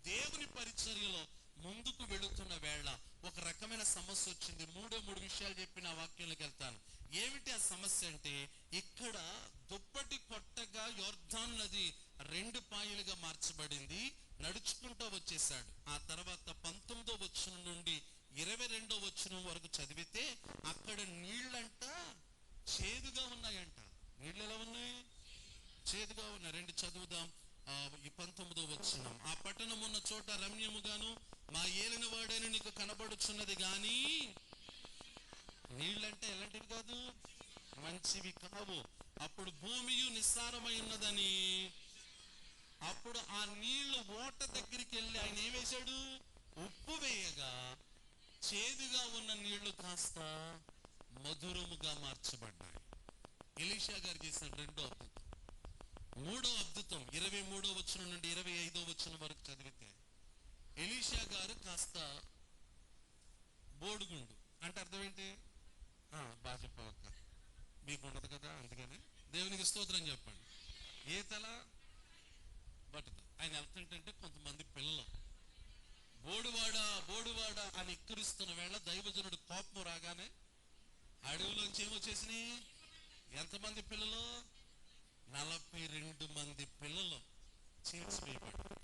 దేవుని పరిచర్యలో ముందుకు వెళుతున్న వేళ ఒక రకమైన సమస్య వచ్చింది. మూడు విషయాలు చెప్పి నా వాక్యంలోకి వెళ్తాను. ఏమిటి ఆ సమస్య అంటే, ఇక్కడ దుప్పటి కొట్టగా యొర్దాను నది 2 పాయలుగా మార్చబడింది. నడుచుకుంటూ వచ్చేసాడు. ఆ తర్వాత 19వ వచనం నుండి 22వ వచనం వరకు చదివితే అక్కడ నీళ్ళంట చేదుగా ఉన్నాయంట. నీళ్ళు ఎలా ఉన్నాయి? చేదుగా ఉన్నాయి. 2 చదువుదాం. ఈ 19వ వచనం. ఆ పట్టణం ఉన్న చోట రమ్యముగాను మా ఏలిన వాడైన నీకు కనబడుచున్నది గాని నీళ్ళంటే ఎలాంటివి కాదు, మంచివి కావు. అప్పుడు భూమియు నిస్సారమై ఉన్నదని. అప్పుడు ఆ నీళ్లు ఓట దగ్గరికి వెళ్ళి ఆయన ఏం వేశాడు? ఉప్పు వేయగా చేదుగా ఉన్న నీళ్లు కాస్త మధురముగా మార్చబడ్డాయి. ఎలీషా గారు చేసిన 2వ అద్భుతం. 3వ అద్భుతం 23వ వచనం నుండి 25వ వచనం వరకు చదివితే ఎలీషా గారు కాస్త బోడుగుండు అంటే అర్థం ఏంటి? బాగా చెప్పవక్క, మీకు ఉండదు కదా, అందుకని దేవునికి స్తోత్రం చెప్పండి. ఏ తల బట్టదు. ఆయన వెళ్తుంటే కొంతమంది పిల్లలు బోడువాడా అని ఎక్కిరిస్తున్న వేళ దైవజనుడు కోపం రాగానే అడవిలోంచి ఏమొచ్చేసినాయి? ఎంతమంది పిల్లలు? 42 మంది పిల్లలు చీల్చివేయబడ్డారు.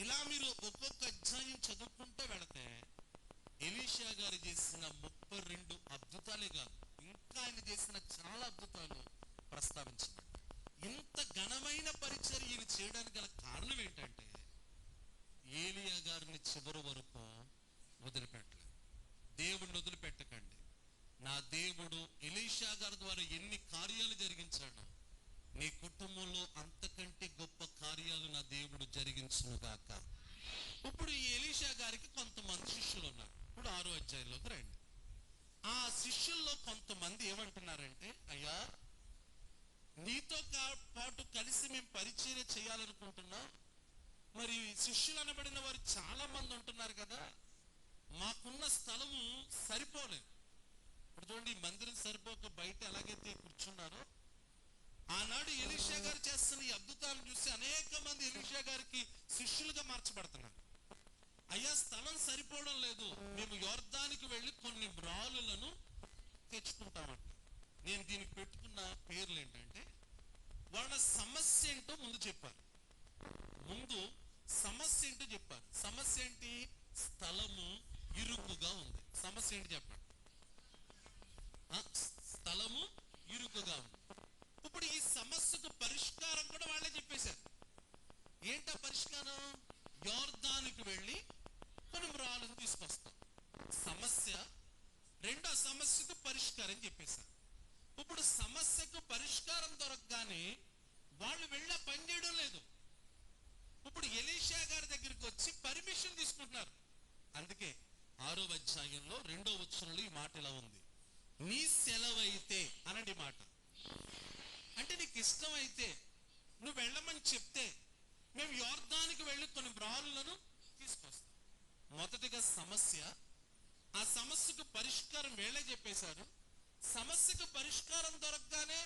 ఇలా మీరు ఒక్కొక్క అధ్యాయం చదువుకుంటూ వెళితే ఎలీషా గారు చేసిన 32 అద్భుతాలే కాదు, ఇంకా ఆయన చేసిన చాలా అద్భుతాలు ప్రస్తావించబడ్డాయి. ఇంత ఘనమైన పరిచర్యను చేయడానికి గల కారణం ఏంటంటే, ఏలియా గారిని చివరి వరకు వదిలిపెట్టలేదు. దేవుడిని వదిలిపెట్టకండి. నా దేవుడు ఎలీషా గారి ద్వారా ఎన్ని కార్యాలు జరిగించాడో నీ కుటుంబంలో అంతకంటే గొప్ప కార్యాలు నా దేవుడు జరిగించునుగాక. ఇప్పుడు ఈ ఎలీషా గారికి కొంతమంది శిష్యులు ఉన్నారు. ఇప్పుడు 6వ అధ్యాయంలోకి రండి. ఆ శిష్యుల్లో కొంతమంది ఏమంటున్నారంటే, అయ్యా నీతో పాటు కలిసి మేము పరిచర్య చేయాలనుకుంటున్నాం. మరి శిష్యులు అనబడిన వారు చాలా మంది ఉంటున్నారు కదా, మాకున్న స్థలము సరిపోలేదు. ఇప్పుడు చూడండి, ఈ మందిరం సరిపోక బయట ఎలాగైతే కూర్చున్నారో, ఆనాడు ఎలీషా గారు చేస్తున్న ఈ అద్భుతాలను చూసి అనేక మంది ఎలీషా గారికి శిష్యులుగా మార్చబడుతున్నారు. అయ్యా స్థలం సరిపోవడం లేదు, మేము యొర్దానికి వెళ్ళి కొన్ని రాళ్ళను తెచ్చుకుంటామంట. నేను దీనికి పెట్టుకున్న పేర్లు ఏంటంటే, వాళ్ళ సమస్య ఏంటో ముందు చెప్పారు. సమస్య ఏంటో చెప్పారు. సమస్య ఏంటి? స్థలము ఇరుకుగా ఉంది. సమస్య ఏంటి చెప్పండి? స్థలము ఇరుకుగా ఉంది. ఇప్పుడు ఈ సమస్యకు పరిష్కారం కూడా వాళ్ళే చెప్పేశారు. ఏంటా పరిష్కారం? యొర్దానికి వెళ్ళి మనం రాళ్ళను తీసుకొస్తాం. సమస్య. రెండో సమస్యకు పరిష్కారం చెప్పేశారు. ఇప్పుడు సమస్యకు పరిష్కారం దొరకగానే వాళ్ళు వెళ్ళి పని చేయడం లేదు. ఇప్పుడు ఎలీషా గారి దగ్గరికి వచ్చి పర్మిషన్ తీసుకుంటున్నారు. అందుకే 6వ అధ్యాయంలో 2వ వచనంలో ఈ మాట ఇలా ఉంది, నీ సెలవైతే అనండి మాట. అంటే నీకు ఇష్టమైతే నువ్వు వెళ్ళమని చెప్తే మేము యొర్దానికి వెళ్ళి కొన్ని రాళ్ళను తీసుకొస్తాం. మొదటిగా సమస్య. ఆ సమస్యకు పరిష్కారం వేళే చెప్పేశారు. సమస్యకు పరిష్కారం దొరకగానే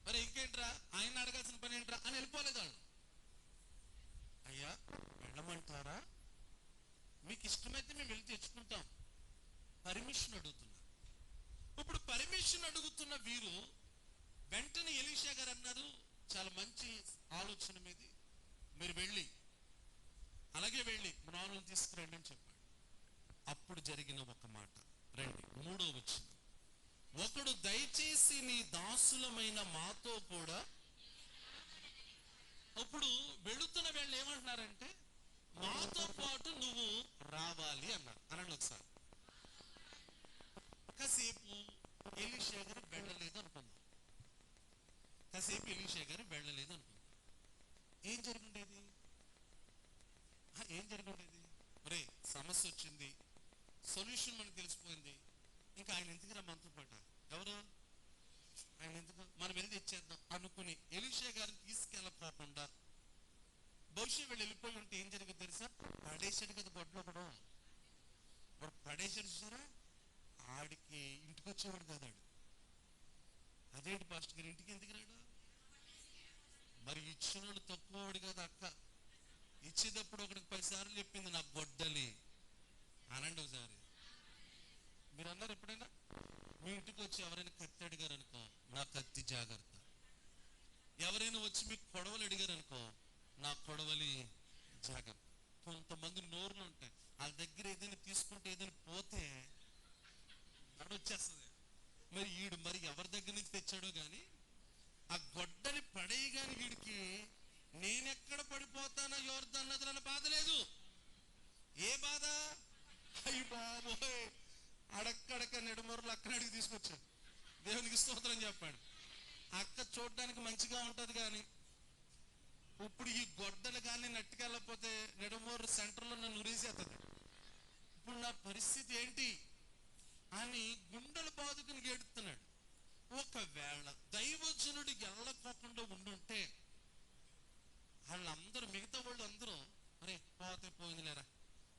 మరి ఇంకేంట్రా, ఆయన అడగాల్సిన పని ఏంట్రా అని వెళ్ళిపోలేదు వాళ్ళు. అయ్యా వెళ్ళమంటారా? మీకు ఇష్టమైతే మేము వెళ్ళి తెచ్చుకుంటాం. పర్మిషన్ అడుగుతున్నారు. ఇప్పుడు పర్మిషన్ అడుగుతున్న వీరు వెంటనే ఎలీషా గారు అన్నారు, చాలా మంచి ఆలోచన మీది, మీరు వెళ్ళి అలాగే వెళ్ళి రాళ్ళను తీసుకురండి అని చెప్పాడు. అప్పుడు జరిగిన ఒక మాట రండి, 3వ వచనం. ఒకడు దయచేసి నీ దాసులమైన మాతో కూడా. ఇప్పుడు వెళుతున్న వీళ్ళు ఏమంటున్నారంటే, మాతో పాటు నువ్వు రావాలి అన్నారు. అనండి ఒకసారి. కాసేపు ఎలీషా గారు వెళ్ళలేదు అనుకుందాం. ఏం జరుగుండేది? ఒరే సమస్య వచ్చింది, సొల్యూషన్ మనకు తెలిసిపోయింది, ఇంకా ఆయన ఎందుకు మనతో పాట, ఎవరు ఆయన ఎందుకు, మనం వెళ్ళి తెచ్చేద్దాం అనుకుని ఎలీషా గారిని తీసుకెళ్ళకపోకుండా మోషే వీళ్ళు వెళ్ళిపోయి ఉంటే ఏం జరిగింది తెలుసా? పడేసాడు కదా గొడ్లో కూడా, వాడు పడేసాడు చూసారా, ఆడికి ఇంటికి వచ్చేవాడు కాదు ఆడు. అదేంటి పాస్టర్ గారు ఇంటికి ఎందుకు రాడు? మరి ఇచ్చినోడు తక్కువవాడు కదా అక్క. ఇచ్చేటప్పుడు ఒకటికి 10 సార్లు చెప్పింది నాకు గొడ్డలి అనండి ఒకసారి. మీరు అన్నారు ఎప్పుడైనా మీ ఇంటికి వచ్చి ఎవరైనా కత్తి అడిగారు అనుకో, నా కత్తి జాగ్రత్త. ఎవరైనా వచ్చి మీకు కొడవలు అడిగారు అనుకో, నా కొడవలి జాగ్రత్త. కొంతమంది నోరులు ఉంటాయి, వాళ్ళ దగ్గర ఏదైనా తీసుకుంటే ఏదైనా పోతే వచ్చేస్తుంది. మరి వీడు మరి ఎవరి దగ్గర నుంచి తెచ్చాడో గాని ఆ గొడ్డలి పడేయగాని వీడికి నేనెక్కడ పడిపోతానో యోర్దాను నదిలో బాధ లేదు. ఏ బాధ? అయ్యి బాబోయ్, అడక్కడక్క నెడుమూరలు అక్కడ అడిగి తీసుకొచ్చాడు. దేవునికి స్తోత్రం చెప్పాడు. అక్క చూడడానికి మంచిగా ఉంటది కానీ ఇప్పుడు ఈ గొడ్డలు కానీ నట్టుకెళ్ళకపోతే నెడుమూరు సెంటర్లో నన్ను ఉరేసేస్తుంది. ఇప్పుడు నా పరిస్థితి ఏంటి అని గుండెలు బాదుకుని ఏడుతున్నాడు. ఒకవేళ దైవజనుడు ఎల్లకోకుండా ఉండుంటే వాళ్ళందరూ, మిగతా వాళ్ళు అందరూ అరే పోతే పోయిందిలేరా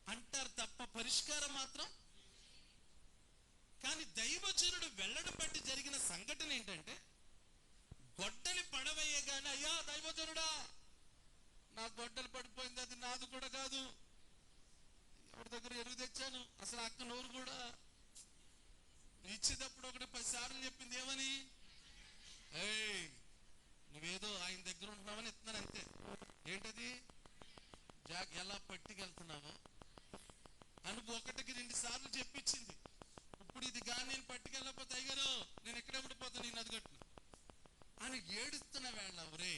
అంటారు తప్ప పరిష్కారం మాత్రం. కానీ దైవజనుడు వెళ్ళడం బట్టి జరిగిన సంఘటన ఏంటంటే, గొడ్డలి పడవయ్యగానే అయ్యా దైవజనుడా నా గొడ్డలి పడిపోయింది, అది నాది కూడా కాదు, ఎవరి దగ్గర ఎరుగు తెచ్చాను. అసలు అక్క నోరు కూడా ఇచ్చేటప్పుడు ఒకటి 10 సార్లు చెప్పింది ఏమని, ఏయ్ నువ్వేదో ఆయన దగ్గర ఉంటున్నావని ఎత్తున్నాను అంతే. ఏంటది? ఎలా పట్టుకెళ్తున్నావో అని 1-2 సార్లు చెప్పించింది. ఇప్పుడు ఇది కానీ నేను పట్టుకెళ్ళకపోతే అయ్యారు నేను ఎక్కడే ఉండిపోతాను నేను నదిగట్టున అని ఏడుస్తున్న వేళ, ఒరే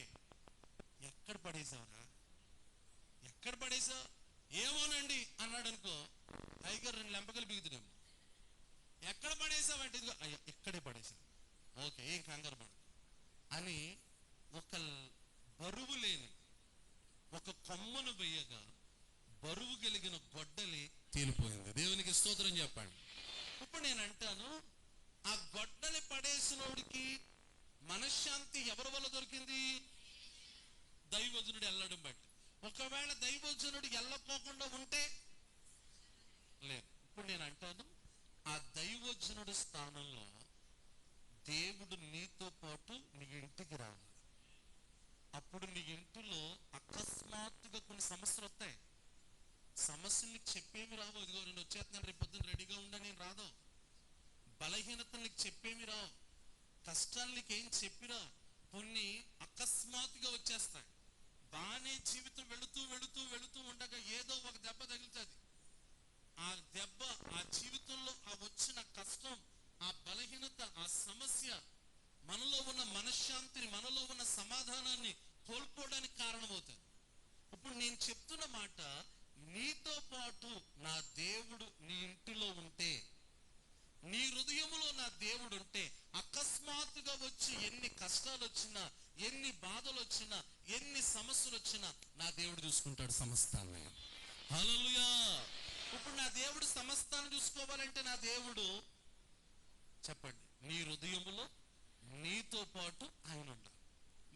ఎక్కడ పడేసావురా, ఎక్కడ పడేసావు? ఏమోనండి అన్నాడు అనుకో, అయ్యగారు 2 లెంపకలు బిగుతున్నాము. ఎక్కడ పడేసావంటే ఇదిగో అయ్యా ఇక్కడే పడేసావు, ఓకే ఏం కంగారు పడు అని ఒక బరువు లేని ఒక కొమ్మను వేయగా బరువు కలిగిన గొడ్డలి తేలిపోయింది. దేవునికి స్తోత్రం చెప్పండి. ఇప్పుడు నేను అంటాను, ఆ గొడ్డలి పడేసినోడికి మనశ్శాంతి ఎవరి వల్ల దొరికింది? దైవజనుడు వెళ్ళడం బట్టి. ఒకవేళ దైవజనుడు వెళ్ళకోకుండా ఉంటే లేదు. ఇప్పుడు నేను అంటాను, ఆ దైవజనుడి స్థానంలో దేవుడు నీతో పాటు నీ ఇంటికి రావాలి. అప్పుడు నీ ఇంటిలో అకస్మాత్తుగా కొన్ని సమస్యలు వస్తాయి. సమస్యలు నీకు చెప్పేమి రావు. ఇదిగో నేను వచ్చేస్తున్నాను రేపు పొద్దున్న రెడీగా ఉండని నేను రాదు. బలహీనతలు నీకు చెప్పేమి రావు. కష్టాలు నీకు ఏం చెప్పిరా. కొన్ని అకస్మాత్తుగా వచ్చేస్తాయి. బాగానే జీవితం వెళుతూ వెళుతూ వెళుతూ ఉండగా ఏదో ఒక దెబ్బ తగులుతుంది. ఆ దెబ్బ, ఆ జీవితంలో ఆ వచ్చిన కష్టం, ఆ బలహీనత, ఆ సమస్య మనలో ఉన్న మనశ్శాంతిని, మనలో ఉన్న సమాధానాన్ని కోల్పోవడానికి కారణమవుతుంది. ఇప్పుడు నేను చెప్తున్న మాట, నీతో పాటు నా దేవుడు నీ ఇంటిలో ఉంటే, నీ హృదయంలో నా దేవుడు ఉంటే, అకస్మాత్తుగా వచ్చి ఎన్ని కష్టాలు వచ్చినా, ఎన్ని బాధలు వచ్చినా, ఎన్ని సమస్యలు వచ్చినా నా దేవుడు చూసుకుంటాడు సమస్తాన్ని. హల్లెలూయా. ఇప్పుడు నా దేవుడు సమస్తాన్ని చూసుకోవాలంటే నా దేవుడు చెప్పండి, నీ హృదయములో నీతో పాటు ఆయన ఉండాలి.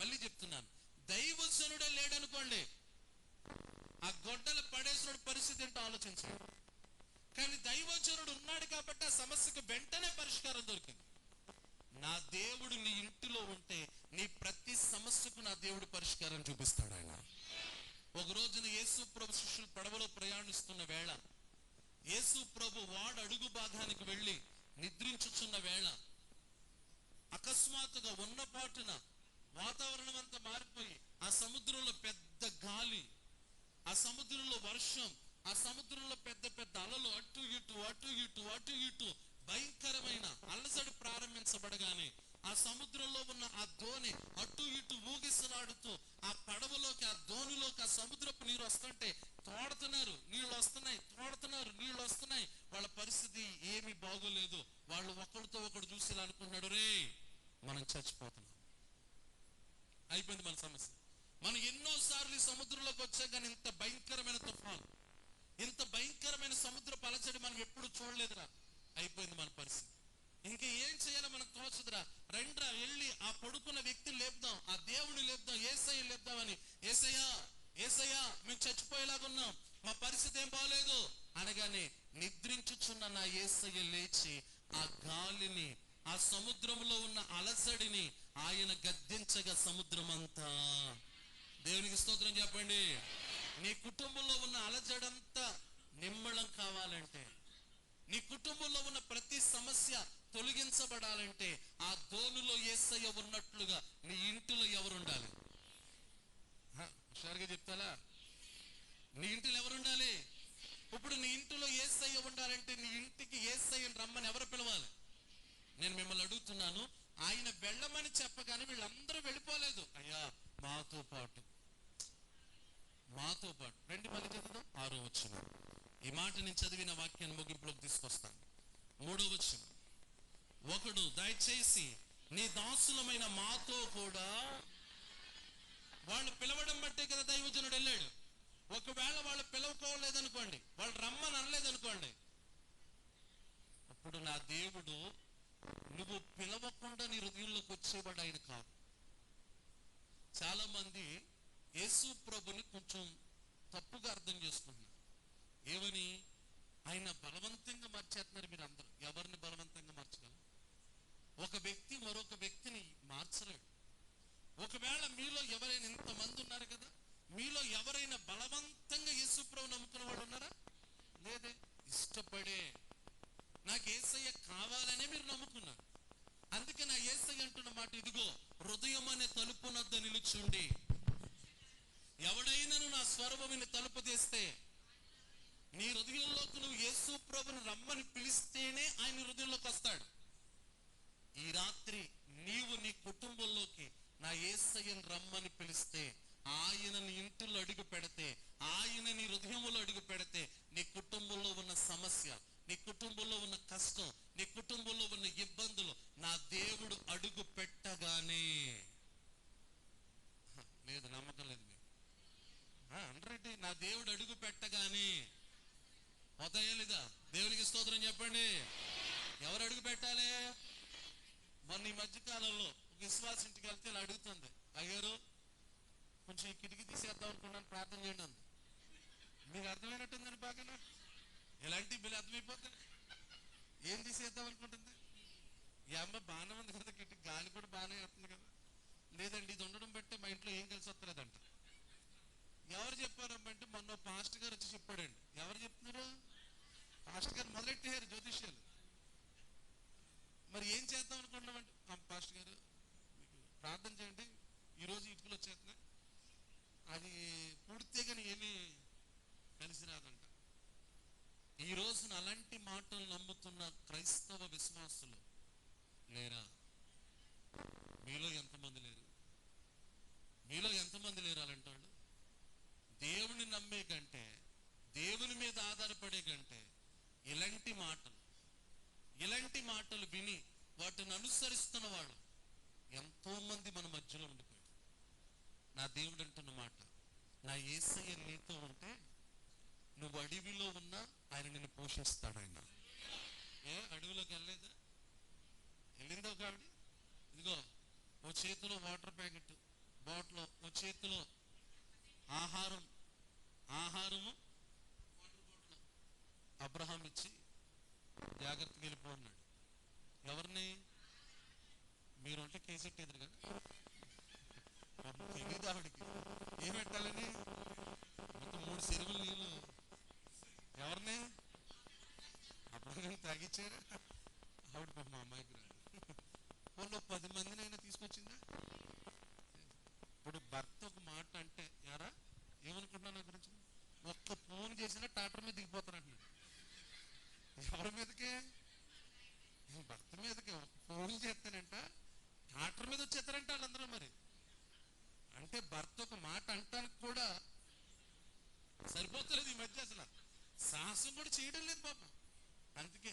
మళ్ళీ చెప్తున్నాను, దైవజనుడే లేడనుకోండి, ఆ గొడ్డలు పడేసిన పరిస్థితి ఏంటో ఆలోచించండి. కానీ దైవజనుడు ఉన్నాడు కాబట్టి ఆ సమస్యకు వెంటనే పరిష్కారం దొరికింది. నా దేవుడు నీ ఇంటిలో ఉంటే నీ ప్రతి సమస్యకు నా దేవుడు పరిష్కారం చూపిస్తాడు. ఆయన ఒక రోజున యేసు ప్రభు శిష్యులు పడవలో ప్రయాణిస్తున్న వేళ, యేసు ప్రభు వాడు అడుగు భాగానికి వెళ్ళి నిద్రించుచున్న వేళ అకస్మాత్తుగా ఉన్నపాటున వాతావరణం అంతా మారిపోయి ఆ సముద్రంలో పెద్ద గాలి, ఆ సముద్రంలో వర్షం, ఆ సముద్రంలో పెద్ద పెద్ద అలలు అటు ఇటు అటు ఇటు అటు ఇటు భయంకరమైన అలసడి ప్రారంభించబడగానే ఆ సముద్రంలో ఉన్న ఆ ధోని అటు ఇటు ఊగిసలాడుతూ ఆ పడవలోకి, ఆ ధోనిలోకి ఆ సముద్రపు నీరు వస్తుంటే తోడుతున్నారు, నీళ్ళు వస్తున్నాయి, తోడుతున్నారు, నీళ్ళు వస్తున్నాయి. వాళ్ళ పరిస్థితి ఏమీ బాగోలేదు. వాళ్ళు ఒకరితో ఒకడు చూసి ఇలా అనుకున్నాడు, రే మనం చచ్చిపోతున్నాం, అయిపోయింది మన సమస్య. మనం ఎన్నోసార్లు సముద్రంలోకి వచ్చాం కానీ ఇంత భయంకరమైన తుఫాను, ఇంత భయంకరమైన సముద్రపు అలజడి మనం ఎప్పుడు చూడలేదురా. అయిపోయింది మన పరిస్థితి. ఇంకా ఏం చేయాలో మనకు తోచదురా. రండ్రా వెళ్ళి ఆ పడుకున్న వ్యక్తిని లేపుదాం, ఆ దేవుని లేపుదాం, యేసయ్య లేపుదామని యేసయ్యా యేసయ్యా మేము చచ్చిపోయేలాగున్నాం, మా పరిస్థితి ఏం బాగలేదు అనగానే నిద్రించుచున్న నా యేసయ్య లేచి ఆ గాలిని, ఆ సముద్రంలో ఉన్న అలసడిని ఆయన గద్దించగా సముద్రం అంతా, దేవునికి స్తోత్రం చెప్పండి. నీ కుటుంబంలో ఉన్న అలజడంతా నిమ్మళం కావాలంటే, నీ కుటుంబంలో ఉన్న ప్రతి సమస్య తొలగించబడాలంటే ఆ దోణిలో యేసయ్య ఉన్నట్లుగా నీ ఇంటిలో ఎవరు ఉండాలి? హుషారుగా చెప్తారా? నీ ఇంటిలో ఎవరు ఉండాలి? ఇప్పుడు నీ ఇంటిలో యేసయ్య ఉండాలంటే నీ ఇంటికి యేసయ్యని రమ్మని ఎవరు పిలవాలి? నేను మిమ్మల్ని అడుగుతున్నాను. ఆయన వెళ్ళమని చెప్పగానే వీళ్ళందరూ వెళ్ళిపోలేదు. అయ్యా మాతో పాటు రండి, మళ్ళీ చదువుదాం 6వ వచనం. ఈ మాట నేను చదివిన వాక్యాన్ని ముగింపులోకి తీసుకొస్తాను. 3వ వచనం. ఒకడు దయచేసి నీ దాసులమైన మాతో కూడా, వాళ్ళు పిలవడం బట్టే కదా దైవజనుడు వెళ్ళాడు. ఒకవేళ వాళ్ళు పిలవకోలేదనుకోండి, వాళ్ళు రమ్మని అనలేదనుకోండి, అప్పుడు నా దేవుడు నువ్వు పిలవకుండా నీ హృదయంలోకి వచ్చేవాడు ఆయన కాదు. చాలా మంది యేసు ప్రభుని కొంచెం తప్పుగా అర్థం చేసుకుంటున్నారు. ఏమని? ఆయన బలవంతంగా మార్చేస్తున్నారు. మీరు అందరూ ఎవరిని బలవంతంగా మార్చగలరు? ఒక వ్యక్తి మరొక వ్యక్తిని మార్చలేడు. ఒకవేళ మీలో ఎవరైనా, ఇంతమంది ఉన్నారు కదా, మీలో ఎవరైనా బలవంతంగా యేసు ప్రభు నమ్ముకున్న వాడు ఉన్నారా? లేదే. ఇష్టపడే, నాకు యేసయ్య కావాలనే మీరు నమ్ముకున్నారు. అందుకే నా యేసయ్య అంటున్న మాట, ఇదిగో హృదయం అనే తలుపునొద్ద నిలుచుండి ఎవడైనాను నా స్వరము విని తలుపు తీస్తే, నీ హృదయంలోకి నువ్వు యేసు ప్రభుని రమ్మని పిలిస్తేనే ఆయన హృదయంలోకి వస్తాడు. ఈ రాత్రి నీవు నీ కుటుంబంలోకి నా యేసయ్యను రమ్మని పిలిస్తే, ఆయన నీ ఇంటిలో అడుగు పెడితే, ఆయన నీ హృదయంలో అడుగు పెడితే, నీ కుటుంబంలో ఉన్న సమస్య, నీ కుటుంబంలో ఉన్న కష్టం, నీ కుటుంబంలో ఉన్న ఇబ్బందులు నా దేవుడు అడుగు పెట్టగానే, లేదు నమ్మకం లేదు మీకు అనరెడ్డి, నా దేవుడు అడుగు పెట్టగానే పోతాయా? దేవునికి స్తోత్రం చెప్పండి. ఎవరు అడుగు పెట్టాలి? మొన్న ఈ మధ్య కాలంలో ఒక విశ్వాస ఇంటికి వెళ్తే ఇలా అడుగుతుంది, అయ్యారు కొంచెం ఈ కిటికీ తీసేద్దాం అనుకున్నాను, ప్రార్థన చేయండి అంది. మీకు అర్థమైనట్టుందని బాగా ఎలాంటి బిల్లు అర్థమైపోతుంది. ఏం తీసేద్దాం అనుకుంటుంది? ఈ అమ్మ బాగానే ఉంది కదా, కిటికీ గాలి కూడా బాగానే వస్తుంది కదా. లేదండి, ఇది ఉండడం బట్టే మా ఇంట్లో ఏం కలిసి వస్తలేదంట. ఎవరు చెప్పారమ్మంటే మొన్న పాస్టర్ గారు వచ్చి చెప్పాడండి. ఎవరు చెప్తున్నారు? పాస్టర్ గారు మొదలెట్టారు జ్యోతిష్యాలు. మరి ఏం చేద్దాం అనుకుంటున్నామంటే, పాస్టర్ గారు ప్రార్థన చేయండి, ఈరోజు ఇటుకలు వచ్చేస్తున్నాయి, అది పూర్తిగా కానీ ఏమీ కలిసి రాదంట. ఈ రోజున అలాంటి మాటలు నమ్ముతున్న క్రైస్తవ విశ్వాసులు లేరా? మీలో ఎంతమంది లేరు? మీలో ఎంతమంది లేరు అలాంటి వాళ్ళు? దేవుని నమ్మే కంటే, దేవుని మీద ఆధారపడే కంటే ఇలాంటి మాటలు విని వాటిని అనుసరిస్తున్న వాళ్ళు ఎంతో మంది మన మధ్యలో ఉండిపోయారు. నా దేవుడు అంటున్న మాట, నా యేసయ్య నీతో ఉంటే నువ్వు అడవిలో ఉన్నా ఆయన నిన్ను పోషిస్తాడు. ఆయన అడవిలోకి వెళ్ళలేదా? వెళ్ళిందో ఒక ఆవిడ, ఇదిగో ఓ చేతిలో వాటర్ ప్యాకెట్ బాటిల్, ఓ చేతిలో ఆహారము వాటర్ బాటిల్ అబ్రహాం ఇచ్చి జాగ్రత్తగా వెళ్ళిపో అన్నాడు. ఎవరిని? మీరుంటే కేసెట్ ఎదురుగా తెలియదు ఆవిడికి ఏం పెట్టాలని. మొత్తం 3 చెరువులు నీళ్ళు ఎవరిని అబ్రహాం తాగిచ్చారు. ఆవిడ పాప మా అమ్మాయికి రాదు. వాళ్ళు 10 మందినైనా తీసుకొచ్చిందా? ఇప్పుడు భర్త ఒక మాట అంటే యారా ఏమనుకుంటున్నా నా గురించి, ఒక్క ఫోన్ చేసినా ట్రాక్టర్ మీద దిగిపోతానంటున్నాడు. ఎవరి మీదకే? భర్త మీదకే. ఫోన్ చేస్తానంట ట్రాక్టర్ మీద వచ్చేస్తారంట వాళ్ళందరూ. మరి అంటే భర్త ఒక మాట అంటానికి కూడా సరిపోతలేదు ఈ మధ్య, అసలు సాహసం కూడా చేయడం లేదు పాపం. అందుకే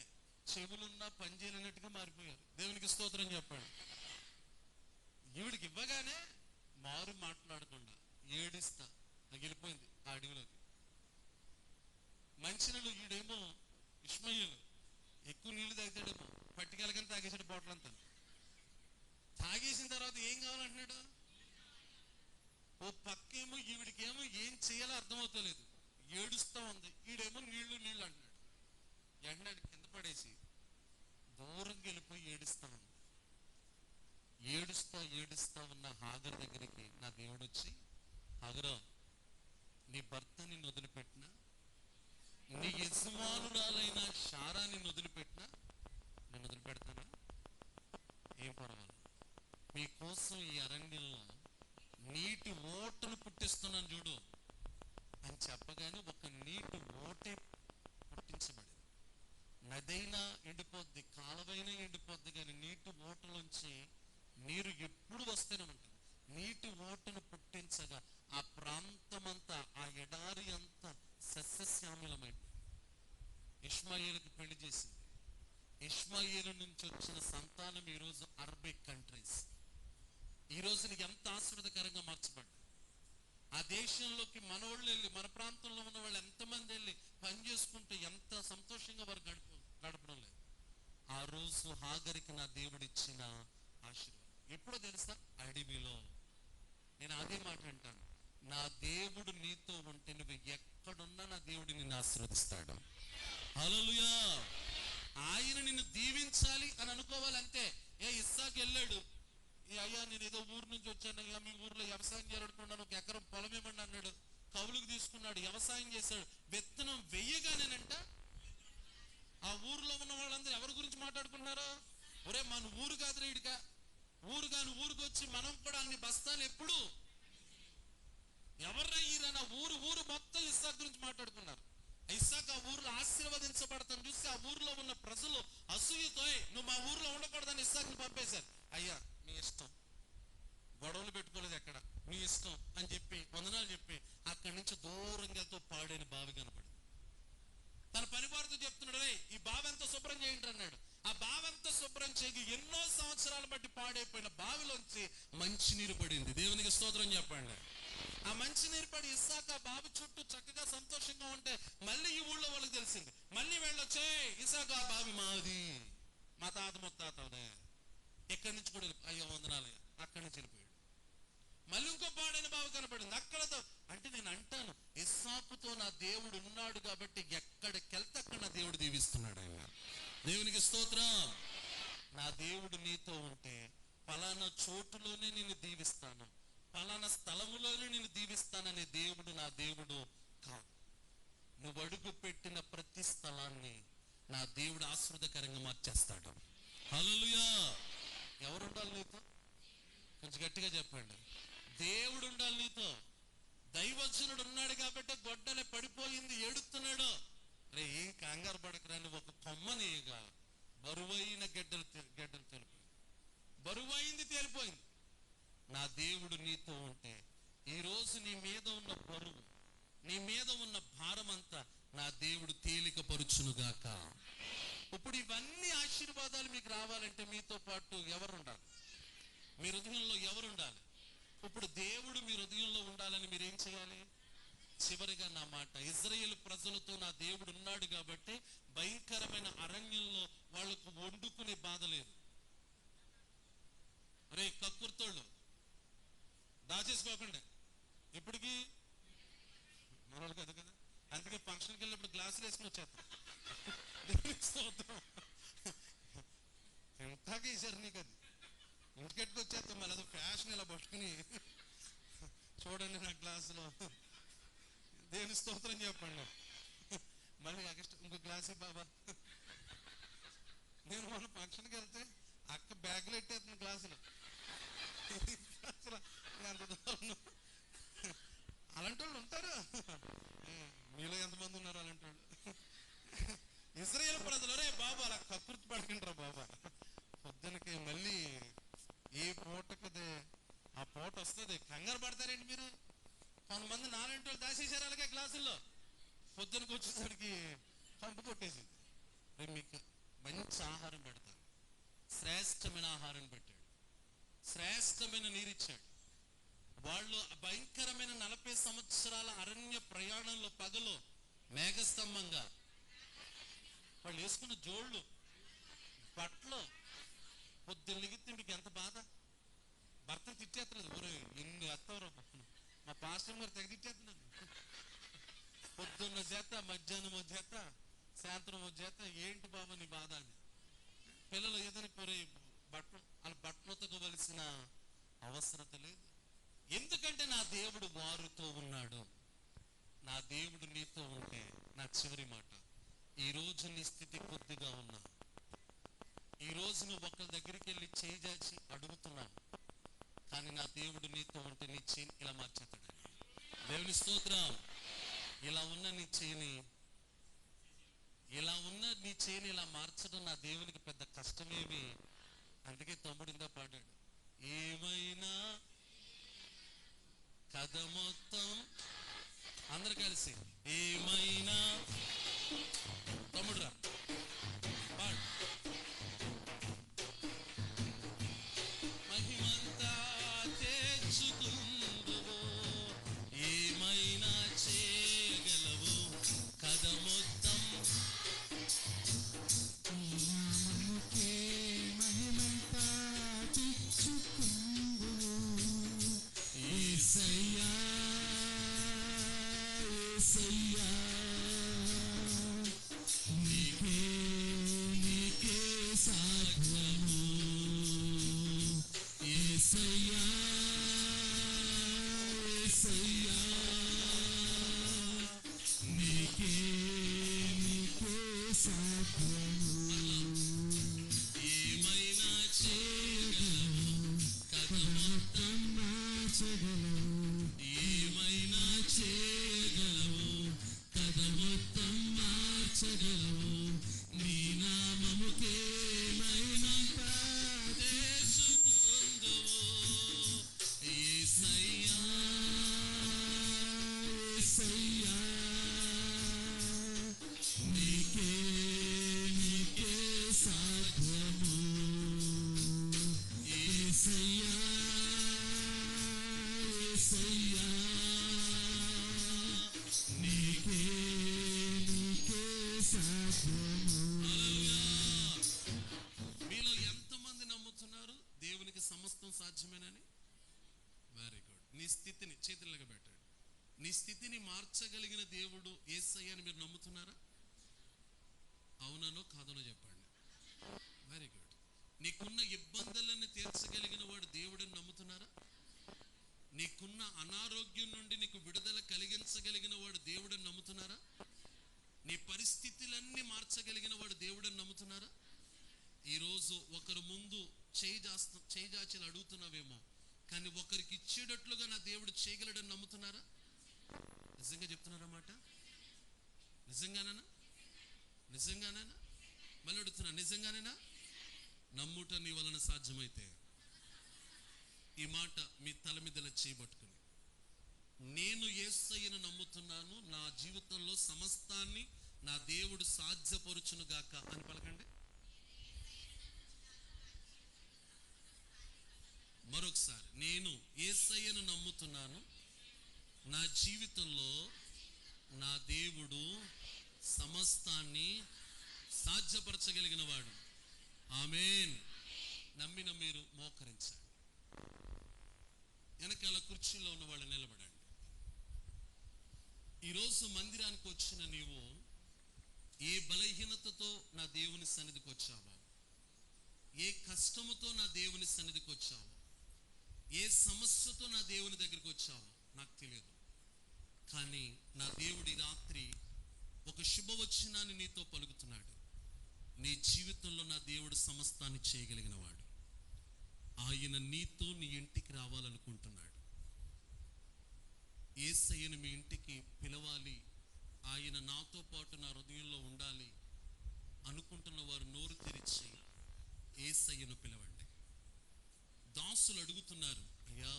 చెవులున్నా పని చేయనట్టుగా మారిపోయారు. దేవునికి స్తోత్రం చెప్పండి. ఈవిడికి ఇవ్వగానే మారు మాట్లాడకుండా ఏడిస్తా వెళ్ళిపోయింది ఆ అడవిలోకి. మంచినీళ్ళు ఈడేమో ఇష్మయ్యలు ఎక్కువ నీళ్లు తాగుతాడేమో, పట్టుకెళ్ళగానే తాగేసాడు బాటిల్ అంతా. తాగేసిన తర్వాత ఏం కావాలంటున్నాడు? ఓ పక్కేమో ఈవిడికేమో ఏం చేయాలో అర్థమవుతలేదు, ఏడుస్తా ఉంది. ఈడేమో నీళ్లు నీళ్లు అంటున్నాడు. ఎండాడు కింద పడేసి దూరంగా వెళ్ళిపోయి ఏడుస్తా ఉంది. ఏడుస్తా ఉన్న హాగర్ దగ్గరికి నా దేవుడు వచ్చి, హాగరా, నీ భర్త నిన్ను వదిలిపెట్టినా, నీ యజమానురాలైన శారా నిన్ను వదిలిపెట్టినా నన్ను వదిలిపెడతానా? ఏం పర్వాలేదు, మీకోసం ఈ అరణ్యంలో నీటి ఓటను పుట్టిస్తున్నాను చూడు అని చెప్పగానే ఒక నీటి ఓటే పుట్టించబడింది. నదైనా ఎండిపోద్ది, కాలువైనా ఎండిపోద్ది, కానీ నీటి ఓటలోంచి నీరు ఎప్పుడు వస్తూనే ఉంటుంది. నీటి ఓటను పుట్టించగా ఆ ప్రాంతమంతా, ఆ ఎడారి అంతా సస్యశ్యామలమైంది. ఇష్మాయేలుకి పెళ్లి చేసింది. ఇష్మాయేలు నుంచి వచ్చిన సంతానం ఈరోజు అరబిక్ కంట్రీస్. ఈ రోజుని ఎంత ఆశీర్వాదకరంగా మార్చబడ్డారు. ఆ దేశంలోకి మనోళ్ళు వెళ్ళి, మన ప్రాంతంలో ఉన్న వాళ్ళు ఎంతమంది వెళ్ళి పని చేసుకుంటూ ఎంత సంతోషంగా వారు గడపడం లేదు. ఆ రోజు హాగరికి నా దేవుడు ఇచ్చిన ఆశీర్వాదం ఎప్పుడో తెలుసా? అడవిలో. నేను అదే మాట అంటాను, నా దేవుడు నీతో ఉంటే నువ్వు ఎక్కడున్నా నా దేవుడు నిన్ను ఆశీర్వదిస్తాడు. హల్లెలూయా. ఆయన నిన్ను దీవించాలి అని అనుకోవాలంతే. ఇస్సాకు వెళ్ళాడు, అయ్యా నేను ఏదో ఊరు నుంచి వచ్చాను అయ్యా, మీ ఊర్లో వ్యవసాయం చేయాలనుకున్నాను, ఒక ఎకరం పొలం ఇవ్వండి అన్నాడు. కవులుకు తీసుకున్నాడు, వ్యవసాయం చేశాడు. విత్తనం వెయ్యగానేనంట ఆ ఊర్లో ఉన్న వాళ్ళందరూ ఎవరి గురించి మాట్లాడుకున్నారో, ఒరే మన ఊరు కాదురా ఇడికా, ఊరు కాని ఊరికి వచ్చి మనం కూడా అన్ని బస్తాలు ఎప్పుడు ఎవర్రా ఈరని ఆ ఊరు మొత్తం ఇస్సాకు గురించి మాట్లాడుకున్నారు. ఇస్సాకు ఆ ఊర్లో ఆశీర్వదించబడతాను చూసి ఆ ఊర్లో ఉన్న ప్రజలు అసూయతో నువ్వు మా ఊర్లో ఉండకూడదని ఇస్సాకుని పంపేశారు. అయ్యా మీ ఇష్టం, గొడవలు పెట్టుకోలేదు ఎక్కడ, మీ ఇష్టం అని చెప్పి వందనాలు చెప్పి అక్కడి నుంచి దూరంగా పాడైన బావి కనపడి తన పనివారితో చెప్తున్నాడు, రే ఈ బావి అంతా శుభ్రం చేయండి అన్నాడు. ఆ బావి అంతా శుభ్రం చేయగా ఎన్నో సంవత్సరాలు బట్టి పాడైపోయిన బావిలోంచి మంచినీరు పడింది. దేవునికి స్తోత్రం చెప్పండి. ఆ మంచినీరు పడి ఇస్సాకు ఆ బావి చుట్టూ చక్కగా సంతోషంగా ఉంటే మళ్ళీ ఈ ఊళ్ళో వాళ్ళకి తెలిసింది. మళ్ళీ వెళ్ళొచ్చే, ఇస్సాకు ఆ బావి మాది, మా తాత ముత్తాతనే, ఎక్కడి నుంచి కూడా అయ్యో వందనాలు, అక్కడి నుంచి వెళ్ళిపోయాడు. మళ్ళీ ఇంకో పాడైన బావి కనపడింది, అక్కడతో. అంటే నేను అంటాను, ఇస్సాకుతో నా దేవుడు ఉన్నాడు కాబట్టి ఎక్కడికెళ్తే అక్కడ నా దేవుడు దీవిస్తున్నాడు. ఆయన దేవునికి స్తోత్రం. నా దేవుడు నీతో ఉంటే ఫలానా చోటులోనే నిన్ను దీవిస్తాను, ఫలానా స్థలములోనే నిన్ను దీవిస్తాననే దేవుడు నా దేవుడు కాదు. నువ్వు అడుగు పెట్టిన ప్రతి స్థలాన్ని నా దేవుడు ఆశీర్వాదకరంగా మార్చేస్తాడు. హల్లెలూయా. ఎవరు ఉండాలి నీతో? కొంచెం గట్టిగా చెప్పండి. దేవుడు ఉండాలి నీతో. దైవజనుడు ఉన్నాడు కాబట్టి గొడ్డలే పడిపోయింది, ఏడుస్తున్నాడు. అరే ఏం కంగారు పడకరాని ఒక కొమ్మనిగా బరువైన గడ్డలు తెలిపోయింది, బరువైంది తేలిపోయింది. నా దేవుడు నీతో ఉంటే ఈరోజు నీ మీద ఉన్న బరువు, నీ మీద ఉన్న భారం అంతా నా దేవుడు తేలిక పరుచునుగాక. ఇప్పుడు ఇవన్నీ ఆశీర్వాదాలు మీకు రావాలంటే మీతో పాటు ఎవరు ఉండాలి? మీ హృదయంలో ఎవరు ఉండాలి? ఇప్పుడు దేవుడు మీ హృదయంలో ఉండాలని మీరు ఏం చేయాలి? చివరిగా నా మాట, ఇజ్రాయేలు ప్రజలతో నా దేవుడు ఉన్నాడు కాబట్టి భయంకరమైన అరణ్యంలో వాళ్ళకు వండుకునే బాధ లేదు. అరే కక్కుర్తోళ్ళు దాచేసుకోకండి, ఇప్పటికీ మనోళ్ళు కదా కదా, అందుకే ఫంక్షన్కి వెళ్ళినప్పుడు గ్లాసులు వేసుకుని వచ్చేస్తాం. ఎంతగా వేసారు నీకు, అది ఇంటికెట్టుకు వచ్చేస్తాం. మళ్ళీ అది ఫ్యాషన్ ఇలా పట్టుకుని చూడండి నా గ్లాసులో, దేవుని స్తోత్రం చెప్పండి. మళ్ళీ ఇంకో గ్లాసు బాబా. నేను మన ఫంక్షన్కి వెళ్తే అక్క బ్యాగులు పెట్టేస్తుంది గ్లాసులు. అంత దూరం అలాంటి వాళ్ళు ఉంటారు. మీలో ఎంతమంది ఉన్నారు అలాంటి వాళ్ళు? ఇజ్రాయేలు ప్రజలు, రే బాబా అలా కకృతి పడుకుంటారా బాబా, పొద్దునకి మళ్ళీ ఏ పూటకదే ఆ పూట వస్తుంది, కంగారు పడతారేంటి మీరు? కొంతమంది నాలుగింటి వాళ్ళు దాచేసారు అలాగే గ్లాసుల్లో, పొద్దునకి వచ్చేసరికి పంపు కొట్టేసింది. మీకు మంచి ఆహారం పెడతాను, శ్రేష్టమైన ఆహారం పెట్టాడు, శ్రేష్టమైన నీరిచ్చాడు. వాళ్ళు భయంకరమైన 40 సంవత్సరాల అరణ్య ప్రయాణంలో పగలు మేఘస్తంభంగా, వాళ్ళు వేసుకున్న జోళ్ళు బట్టలు పొద్దున్న లిగితే మీకు ఎంత బాధ. భర్త తిట్టేస్తలేదు, ఊరే ఎన్ని ఎత్తవరో మా పాస్టర్ గారు తెగదిట్టేస్తున్నాను. పొద్దున్న చేత, మధ్యాహ్నం చేత, సాయంత్రం చేత. ఏంటి బాబా నీ బాధ అని. పిల్లలు ఏదైనా పొరే వాళ్ళ బట్టలు ఉతకవలసిన అవసరత లేదు. ఎందుకంటే నా దేవుడు వారితో ఉన్నాడు. నా దేవుడు నీతో ఉంటే, నా చివరి మాట, ఈ రోజు నీ స్థితి కొద్దిగా ఉన్నా, ఈ రోజు నువ్వు ఒకరి దగ్గరికి వెళ్ళి చేయి చాచి అడుగుతున్నావు, కానీ నా దేవుడు నీతో ఉంటే నీ చేయి ఇలా మార్చేస్తాడు. దేవుని స్తోత్రం. ఇలా ఉన్న నీ చేయిని ఇలా మార్చడం నా దేవునికి పెద్ద కష్టమేమి. అందుకే తమ్ముడిందా పాడాడు, ఏమైనా కథ మొత్తం. అందరు కలిసి ఏమైనా. తమ్ముడు రా పాడు. మహిమంతా తెచ్చుకుందువు, ఏమైనా చేయగలవు, కథ మొత్తం. మహిమంతా తెచ్చుకుందువు, యేసయ్యా యేసయ్యా, నీకే సాధ్యము, యేసయ్యా యేసయ్యా, నీకే సాధ్యము. ఏమైనా చేయగలవు, కథ మొత్తం మార్చగలవు, ఏమైనా చేయగలవు, కథ మొత్తం మార్చగలవు, నీ నామముకే మహిమంతా తెచ్చుకుందువు, యేసయ్యా యేసయ్యా, నీకే సాధ్యము, యేసయ్యా యేసయ్యా, నీకే సాధ్యము. మీలో ఎంతమంది నమ్ముతున్నారు దేవునికి సమస్తం సాధ్యమేనని? Very good. నీ స్థితిని చేతులకు పెట్టండి. నీ స్థితిని మార్చగలిగిన దేవుడు యేసయ్య అని మీరు నమ్ముతున్నారా? అవుననో కాదనో చెప్పండి. Very good. నీకున్న ఇబ్బందులను తీర్చగలిగిన వాడు దేవుడని నమ్ముతున్నారా? నీకున్న అనారోగ్యం నుండి నీకు విడుదల కలిగించగలిగిన వాడు దేవుడని నమ్ముతున్నారా? నీ పరిస్థితులన్నీ మార్చగలిగిన వాడు దేవుడని నమ్ముతున్నారా? ఈరోజు ఒకరు ముందు చేయి జాచి అడుగుతున్నావేమో, కానీ ఒకరికి ఇచ్చేటట్లుగా నా దేవుడు చేయగలడని నమ్ముతున్నారా? నిజంగా చెప్తున్నారన్నమాట? నిజంగానేనా? మళ్ళీ అడుగుతున్నా, నిజంగానేనా? నమ్ముట నీ వలన సాధ్యమైతే ఈ మాట మీ తల మీదలా చేయబట్టుకుని, నేను యేసయ్యను నమ్ముతున్నాను, నా జీవితంలో సమస్తాన్ని నా దేవుడు సాధ్యపరుచును గాక అని పలకండి. మరొకసారి, నేను యేసయ్యను నమ్ముతున్నాను, నా జీవితంలో నా దేవుడు సమస్తాన్ని సాధ్యపరచగలిగిన వాడు. ఆమేన్. నమ్మిన మీరు మోకరించండి. వెనకాల కుర్చీలో ఉన్న వాళ్ళు నిలబడండి. ఈరోజు మందిరానికి వచ్చిన నీవు ఏ బలహీనతతో నా దేవుని సన్నిధికి వచ్చావో, ఏ కష్టముతో నా దేవుని సన్నిధికి వచ్చావో, ఏ సమస్యతో నా దేవుని దగ్గరికి వచ్చావో నాకు తెలియదు. కానీ నా దేవుడి రాత్రి ఒక శుభవచనాన్ని నీతో పలుకుతున్నాడు. నీ జీవితంలో నా దేవుడు సమస్తాన్ని చేయగలిగిన వాడు. ఆయన నీతో నీ ఇంటికి రావాలనుకుంటున్నాడు. యేసయ్యను మీ ఇంటికి పిలవాలి, ఆయన నాతో పాటు నా హృదయంలో ఉండాలి అనుకుంటున్న వారు నోరు తెరిచి యేసయ్యను పిలవండి. దాసులు అడుగుతున్నారు, అయ్యా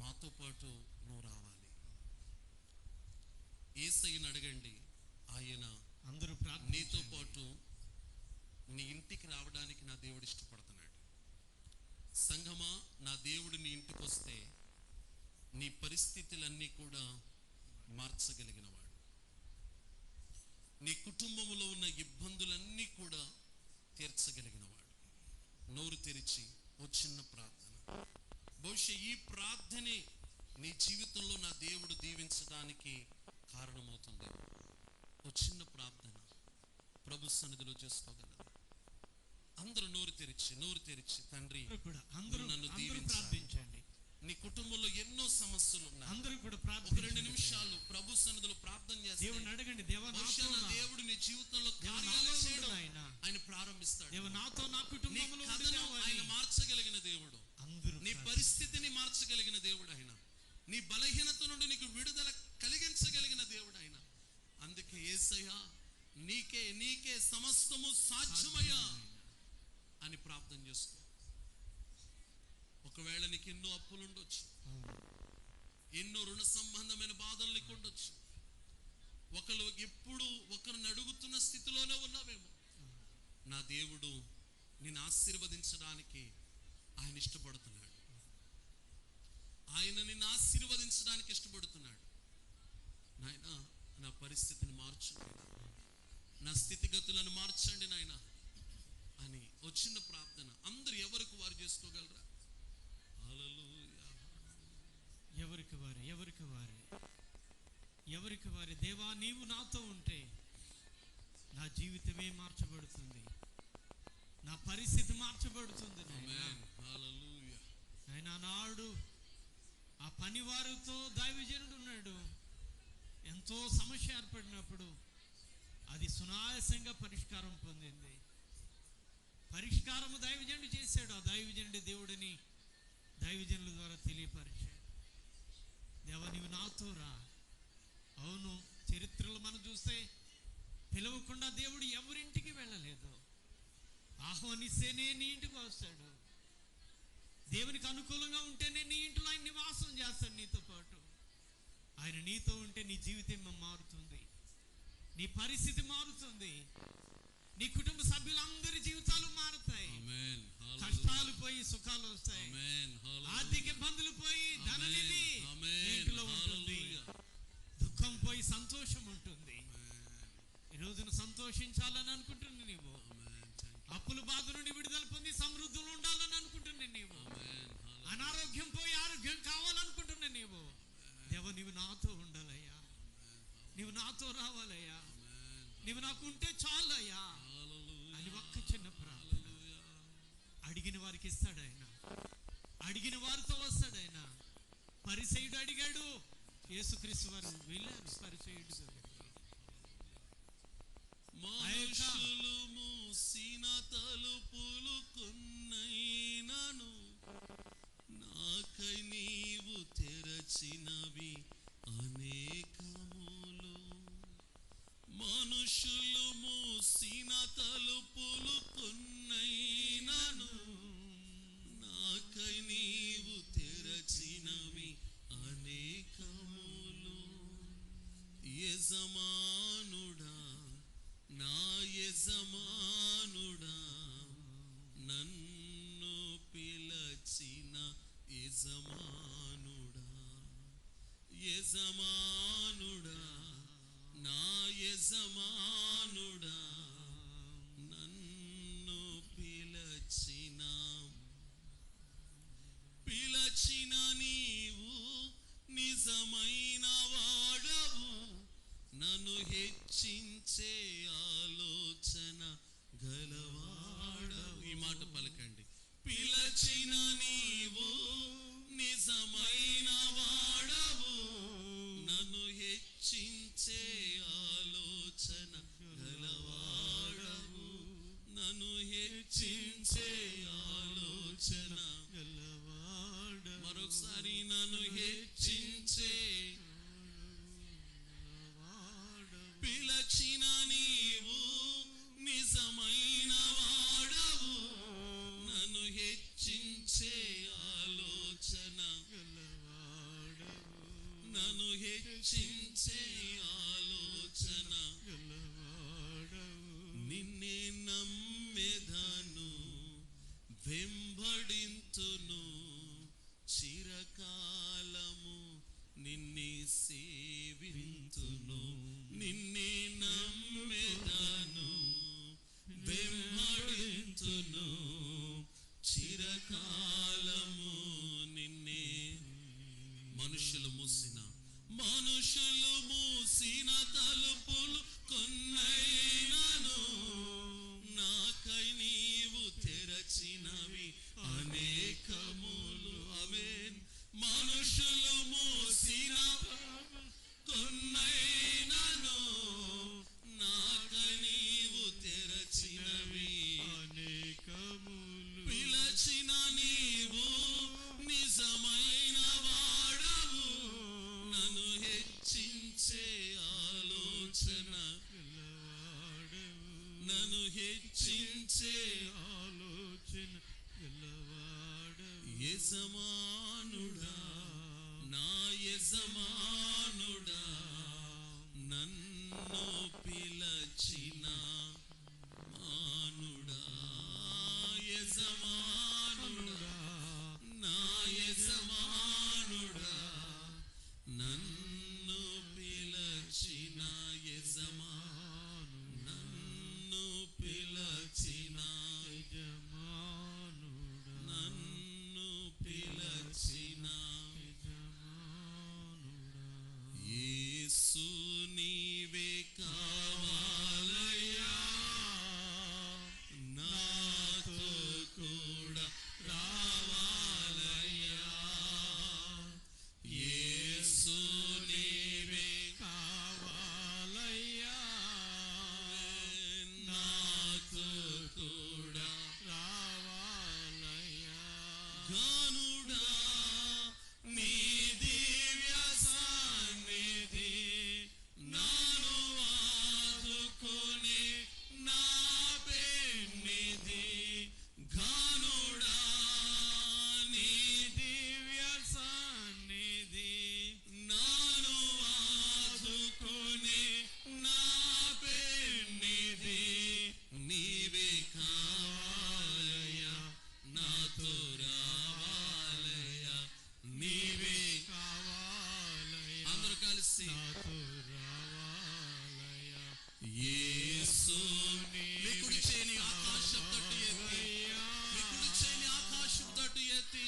మాతో పాటు నువ్వు రావాలి. యేసయ్యను అడగండి, ఆయన అందరూ నీతో పాటు నీ ఇంటికి రావడానికి నా దేవుడు ఇష్టపడుతున్నాడు. సంఘమా, నా దేవుడు నీ ఇంటికి వస్తే నీ పరిస్థితులన్నీ కూడా మార్చగలిగినవాడు. నీ కుటుంబంలో ఉన్న ఇబ్బందులన్నీ కూడా తీర్చగలిగినవాడు. నోరు తెరిచి ఓ చిన్న ప్రార్థన. బహుశా ఈ ప్రార్థనే నీ జీవితంలో నా దేవుడు దీవించడానికి కారణమవుతుంది. ఒక చిన్న ప్రార్థన ప్రభు సన్నిధిలో చేసుకోగలరు. అందరూ నోరు తెరిచి తండ్రి అందరూ నన్ను ప్రార్థించండి. దీవించండి. నీ కుటుంబంలో ఎన్నో సమస్యలు ఉన్నాయి. అందరూ కూడా ఒక 2 ప్రార్థించండి. నిమిషాలు ప్రభు సన్నిధిలో ప్రార్థన చేస్తే దేవుని అడగండి, దేవా బహుశా నాతో నా రా. దేవుడు నీ జీవితంలో దేవా కార్యాలు నాలో చేయడం ఉండు నాయనా. ఆయన ప్రారంభిస్తాడు. దేవా నాతో నా నీ కుటుంబంలో ఉండు కథను దేవా ఆయన అని. మార్చగలిగిన దేవుడు. అందరూ నీ పరిస్థితిని మార్చగలిగిన దేవుడు ఆయన. నీ బలహీనత నుండి నీకు విడుదల కలిగించగలిగిన దేవుడు ఆయన. అందుకే యేసయ్యా నీకే సమస్తము సాధ్యమయ్యా అని ప్రార్థన చేసుకో. ఒకవేళ నీకు ఎన్నో అప్పులు ఉండొచ్చు, ఎన్నో రుణ సంబంధమైన బాధలు నీకు ఉండొచ్చు, ఎప్పుడు ఒకరిని అడుగుతున్న స్థితిలోనే ఉన్నావేమో. నా దేవుడు నిన్ను ఆశీర్వదించడానికి ఆయన ఇష్టపడుతున్నాడు. ఆయన నిన్ను ఆశీర్వదించడానికి ఇష్టపడుతున్నాడు. నాయన నా పరిస్థితిని మార్చండి, నా స్థితిగతులను మార్చండి నాయన అని వచ్చిన ప్రార్థన అందరూ ఎవరికి వారు చేసుకోగలరా? హల్లెలూయా. ఎవరికి వారి దేవా నీవు నాతో ఉంటే నా జీవితమే మార్చబడుతుంది, నా పరిస్థితి మార్చబడుతుంది నాయనా. హల్లెలూయా. ఆయన నాడు ఆ పనివారితో దైవజనుడు ఉన్నాడు. ఎంతో సమస్య ఏర్పడినప్పుడు అది సునాయాసంగా పరిష్కారం పొందింది. పరిష్కారము దైవజనుడు చేశాడు. ఆ దైవజనుడి దేవుడిని దైవజనుల ద్వారా తెలియపరిచాడు. దేవా నీవు నాతో రా. అవును, చరిత్రలో మనం చూస్తే పిలవకుండా దేవుడు ఎవరింటికి వెళ్ళలేదు. ఆహ్వానిస్తేనే నీ ఇంటికి వస్తాడు. దేవునికి అనుకూలంగా ఉంటేనే నీ ఇంట్లో ఆయన నివాసం చేస్తాడు నీతో పాటు. ఆయన నీతో ఉంటే నీ జీవితం మారుతుంది, నీ పరిస్థితి మారుతుంది, నీ కుటుంబ సభ్యులందరి జీవితాలు మారుతాయి. కష్టాలు పోయి సుఖాలు వస్తాయి, ఆర్థిక ఇబ్బందులు పోయి ధననిధి ఇంట్లో ఉంటుంది, దుఃఖం పోయి సంతోషం ఉంటుంది. ఈ రోజున సంతోషించాలని అనుకుంటుంది నీవు. అప్పుల బాధ నుండి విడుదల పొంది సమృద్ధులు ఉండాలని అనుకుంటుంది నీవు. అనారోగ్యం పోయి ఆరోగ్యం కావాలనుకుంటున్నా నీవు. దేవ నీవు నాతో ఉండాలయ్యా, నీవు నాతో రావాలయ్యా, నీవు నాకు ఉంటే చాలయ్యా అని ఒక్క చిన్న ప్రార్థన. అడిగిన వారికి ఇస్తాడు ఆయన, అడిగిన వారితో వస్తాడు ఆయన. పరిసయ్యుడు అడిగాడు, యేసుక్రీస్తు వారు వెళ్ళారు పరిసయ్యుడు దగ్గరికి. మనుషులు మూసిన తలుపులు కొన్నైనను నాకై నీవు తెరచినవి అనేకములు. మనుషులు మూసిన తలుపులు కొన్నైనను నాకై నీవు తెరచినవి అనేకములు. యజమానుడా, నా యజమానుడా, నన్ను పిలచిన యజమానుడా, యజమానుడా, నా యజమానుడా, నన్ను పిలచిన నీవు నిజమైన వాడవు, నన్ను హెచ్చించే ఆలోచన గలవాడవు. ఈ మాట పలకండి. పిలచిన నీవు నిజమైన వాడవు, నన్ను హెచ్చించే ఆలోచన గలవాడవు, నన్ను హెచ్చించే ఆలోచన గలవాడవు. మరొకసారి నన్ను హెచ్చించే, పిలచిన నీవు నిజమైన వాడవు, నన్ను హెచ్చించే ఆలోచన గలవాడవు. ఆలోచన నన్ను హెచ్చించే ఆలోచన యజమానుడా, నా యజమానుడా, నన్ను పిలచిన మానుడా, యజమానుడా, నా యజమానుడా, నన్ను పిలచిన యజమాను, నన్ను పిలచిన యజమానుడా, నన్ను పిలచిన యేసు నీవే కావాలయ్యా, నాతో కూడా రావాలయ్యా, యేసు నీవే కావాలయ్యా, నాతో కూడా రావాలయ్యా. గానుడా నీ దివ్య సన్నిధి నాను ఆదుకొని నా పెన్నిధి, గానుడా నీ దివ్య సన్నిధి నాను ఆదుకొని నా పెన్నిధి, నీవే కావాలయ్యా, నాతో రావాలయ్యా, నీవే కావాలయ్యా, అందరూ కలిసి నాతో రావాలయ్యా. యేసు మీ కుడి చేయిని ఆకాశం తట్టు ఎత్తి, మీ కుడి చేయిని ఆకాశం తట్టు ఎత్తి,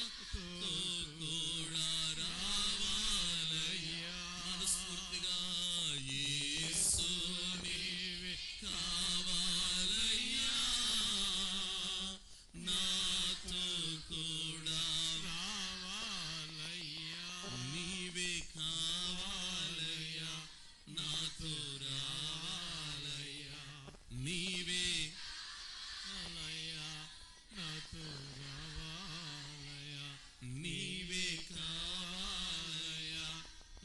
తో కూడా రావాలయ్యా, మనస్ఫూర్తిగా యేసు నీవే కావాలయ్యా, నాతో కూడా రావాలయ్యా, నీవే కావాలయ్యా, నాతో రావాలయ్యా, నీవే రావాలయ్యా, నాతో రావాలయ్యా. నీవే కావాలయ్యా,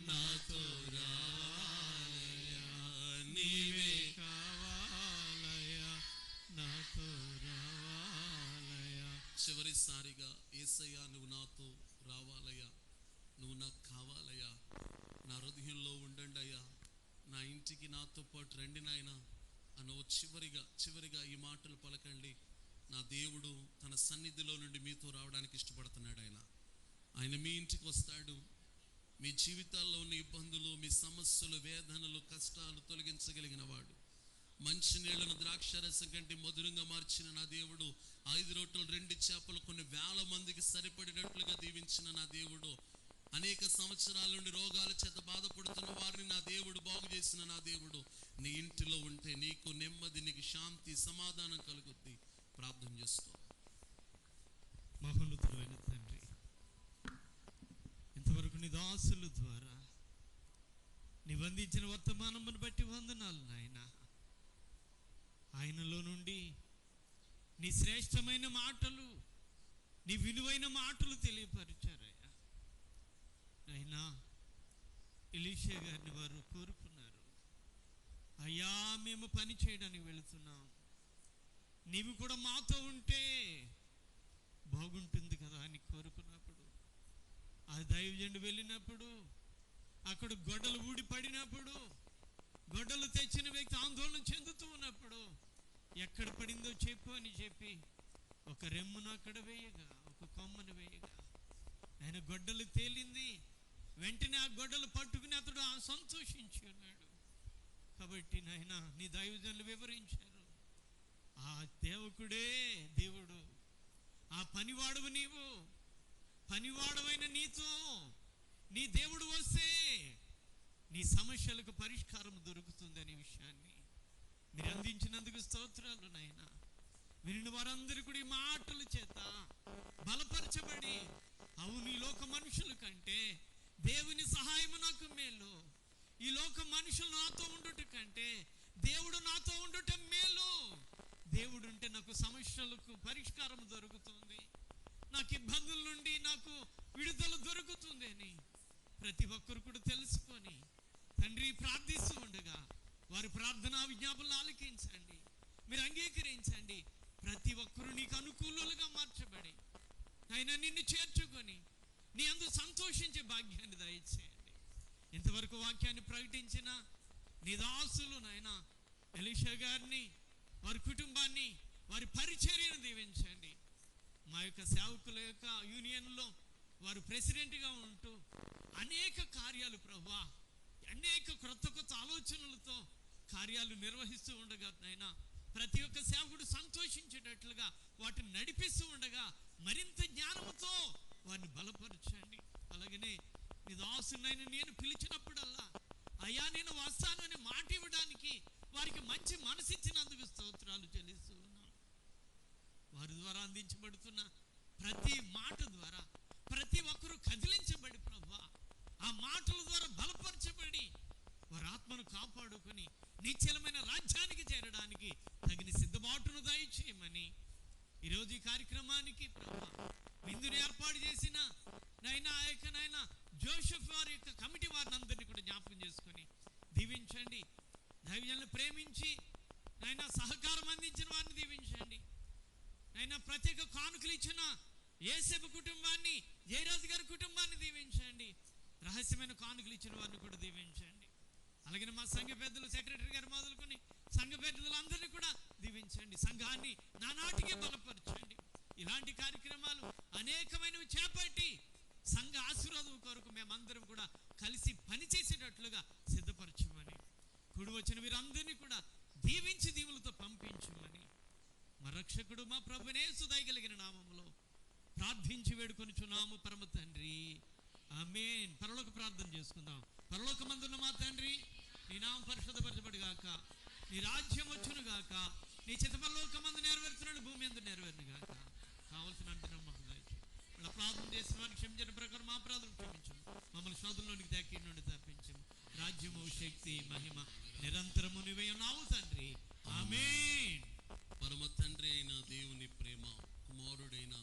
నాతో రావాలయ్యా, నీవే కావాలయ్యా, నాతో రావాలయ్యా. చివరిసారిగా యేసయ్యా నువ్వు నాతో రావాలయ్యా, నువ్వు నాకు కావాలయ్యా, నా హృదయంలో ఉండండి అయ్యా, నా ఇంటికి నాతో పాటు రండి నాయనా అని చివరిగా ఈ మాటలు పలకండి. నా దేవుడు తన సన్నిధిలో నుండి మీతో రావడానికి ఇష్టపడుతున్నాడు. ఆయన మీ ఇంటికి వస్తాడు. మీ జీవితాల్లో ఉన్న ఇబ్బందులు, మీ సమస్యలు, వేదనలు, కష్టాలు తొలగించగలిగిన వాడు. మంచి నీళ్లను ద్రాక్షరసం కంటే మధురంగా మార్చిన నా దేవుడు, 5 రొట్టెలు 2 చేపలు కొన్ని వేల మందికి సరిపడినట్లుగా దీవించిన నా దేవుడు, అనేక సంవత్సరాల నుండి రోగాల చేత బాధపడుతున్న వారిని నా దేవుడు బాగు చేసిన నా దేవుడు, నీ ఇంటిలో ఉంటే నీకు నెమ్మది, నీకు శాంతి, సమాధానం కలుగుద్ది. ప్రార్థన చేసుకో. మహోన్నతుడైన తండ్రి, ఇంతవరకు నీ దాసుల ద్వారా నీవు అందించిన వర్తమానమును బట్టి వందనాలు నాయనా. ఆయనలో నుండి నీ శ్రేష్టమైన మాటలు, నీ విలువైన మాటలు తెలియపరిచారయ్యా. అయినా ఎలీషా గారిని వారు కోరుకున్నారు, అయ్యా మేము పని చేయడానికి వెళుతున్నాం, నీవు కూడా మాతో ఉంటే బాగుంటుంది కదా అని కోరుకున్నప్పుడు, ఆ దైవజనుడు వెళ్ళినప్పుడు అక్కడ గొడ్డలు ఊడి పడినప్పుడు, గొడ్డలు తెచ్చిన వ్యక్తి ఆందోళన చెందుతూ ఉన్నప్పుడు, ఎక్కడ పడిందో చెప్పు అని చెప్పి ఒక రెమ్మును అక్కడ వేయగా, ఒక కొమ్మను వేయగా ఆయన గొడ్డలు తేలింది. వెంటనే ఆ గొడ్డలు పట్టుకుని అతడు సంతోషించి ఉన్నాడు. కాబట్టి నాయన నీ దైవజనులు వివరించారు, ఆ సేవకుడే దేవుడు, ఆ పనివాడువు నీవు, పనివాడవైన నీతో నీ దేవుడు వస్తే నీ సమస్యలకు పరిష్కారం దొరుకుతుంది అనే విషయాన్ని మీరు అందించినందుకు స్తోత్రాలు నాయన. విని వారందరూ కూడా ఈ మాటల చేత బలపరచబడి, అవును ఈ లోక మనుషుల కంటే దేవుని సహాయము నాకు మేలు, ఈ లోక మనుషులు నాతో ఉండుట కంటే దేవుడు నాతో ఉండుట మేలు, దేవుడు ఉంటే నాకు సమస్యలకు పరిష్కారం దొరుకుతుంది, నాకు ఇబ్బందుల నుండి నాకు విడుదల దొరుకుతుంది అని ప్రతి ఒక్కరు కూడా తెలుసుకొని తండ్రి ప్రార్థిస్తూ ఉండగా విజ్ఞాపనలు ఆలకించండి, మీరు అంగీకరించండి. ప్రతి ఒక్కరూ నీకు అనుకూలులుగా మార్చబడి ఆయన నిన్ను చేర్చుకొని నీ అందు సంతోషించే భాగ్యాన్ని దయచేయండి. ఇంతవరకు వాక్యాన్ని ప్రకటించిన నీ దాసులు నాయన ఎలీషా గారిని, వారి కుటుంబాన్ని, వారి పరిచర్యను దీవించండి. మా యొక్క సేవకుల యొక్క యూనియన్లో వారు ప్రెసిడెంట్గా ఉంటూ అనేక కార్యాలు ప్రభువా, అనేక క్రొత్త కొత్త ఆలోచనలతో కార్యాలు నిర్వహిస్తూ ఉండగా నైనా ప్రతి ఒక్క సేవకుడు సంతోషించేటట్లుగా వాటిని నడిపిస్తూ ఉండగా మరింత జ్ఞానంతో వారిని బలపరచండి. అలాగనే నీ దాసునైనా నేను పిలిచినప్పుడల్లా అయ్యా నేను వస్తాను అనే మాట ఇవ్వడానికి వారికి మంచి మనసు ఇచ్చినందుకు స్తోత్రాలు చెల్లిస్తూ ఉన్నాను. వారి ద్వారా అందించబడుతున్న ప్రతి మాట ద్వారా ప్రతి ఒక్కరూ కదిలించబడి ప్రభువా, ఆ మాటల ద్వారా బలపరచబడి వారి ఆత్మను కాపాడుకొని నిశ్చలమైన రాజ్యానికి చేరడానికి తగిన సిద్ధబాటును దయచేయమని ఈరోజు ఈ కార్యక్రమానికి ప్రభువా విందుని ఏర్పాటు చేసిన నాయన జోసెఫ్ వారి యొక్క కమిటీ వారిని అందరినీ కూడా జ్ఞాపకం చేసుకొని దీవించండి. దైవజనులను ప్రేమించి నాయన సహకారం అందించిన వారిని దీవించండి. నాయన ప్రత్యేక కానుకలు ఇచ్చిన యేసేపు కుటుంబాన్ని, జయరాజు గారి కుటుంబాన్ని దీవించండి. రహస్యమైన కానుకలు ఇచ్చిన వారిని కూడా దీవించండి. అలాగే మా సంఘ పెద్దలు, సెక్రటరీ గారు మొదలుకొని సంఘ పెద్దలందరినీ కూడా దీవించండి. సంఘాన్ని నానాటికి బలపరచండి. ఇలాంటి కార్యక్రమాలు అనేకమైనవి చేపట్టి సంఘ ఆశీర్వాదం కొరకు మేమందరం కూడా కలిసి పనిచేసేటట్లుగా సిద్ధపరచమని, కూడి వచ్చిన వీరందరినీ కూడా దీవించి దీవులతో పంపించమని మా రక్షకుడు మా ప్రభునే దయగలిగిన నామములో ప్రార్థించి వేడుకొనుచున్నాము పరమ తండ్రి, ఆమేన్. పరలోక ప్రార్థన చేసుకుందాం. పరలోకమందున్న మా తండ్రి, నీ నామం పరిశుద్ధపరచబడి గాక, నీ రాజ్యం వచ్చును గాక, నీ చిత్త పరలోకమందు నెరవేరుతున్నాడు, భూమి అందు నెరవేరును గాక. కావలసిన అంటున్నాం మాకు దయచేయి. ఇలా ప్రార్థన చేసిన వారిని క్షమించిన ప్రకారం మా ప్రార్థన క్షమించము, మమ్మల్ని శోధనలోనికి దాకి నుండి తప్పించము. రాజ్యము, శక్తి, మహిమ నిరంతరము నీవే ఉన్నావు తండ్రి, ఆమేన్. పరమ తండ్రి అయిన దేవుని ప్రేమ, కుమారుడైన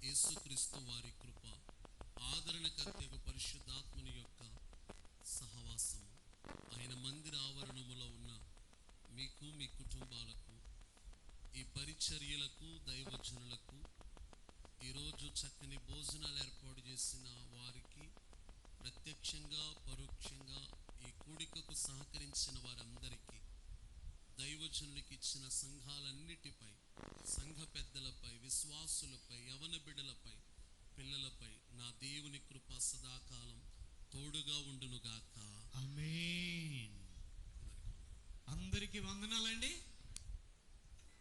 యేసుక్రీస్తు వారి కృప, ఆదరణకర్తకు పరిశుద్ధాత్మని యొక్క సహవాసము, ఆయన మందిర ఆవరణములో ఉన్న మీకు, మీ కుటుంబాలకు, ఈ పరిచర్యలకు, దైవజనులకు, ఈరోజు చక్కని భోజనాలు ఏర్పాటు చేసిన వారికి, ప్రత్యక్షంగా పరోక్షంగా ఈ కూడికకు సహకరించిన వారందరికీ, దైవజనులకు ఇచ్చిన సంఘాలన్నిటిపై, సంఘ పెద్దలపై, విశ్వాసులపై, యవన బిడ్డలపై, పిల్లలపై నా దేవుని కృప సదాకాలం తోడుగా ఉండునుగాక. ఆమేన్. అందరికీ వందనాలండి.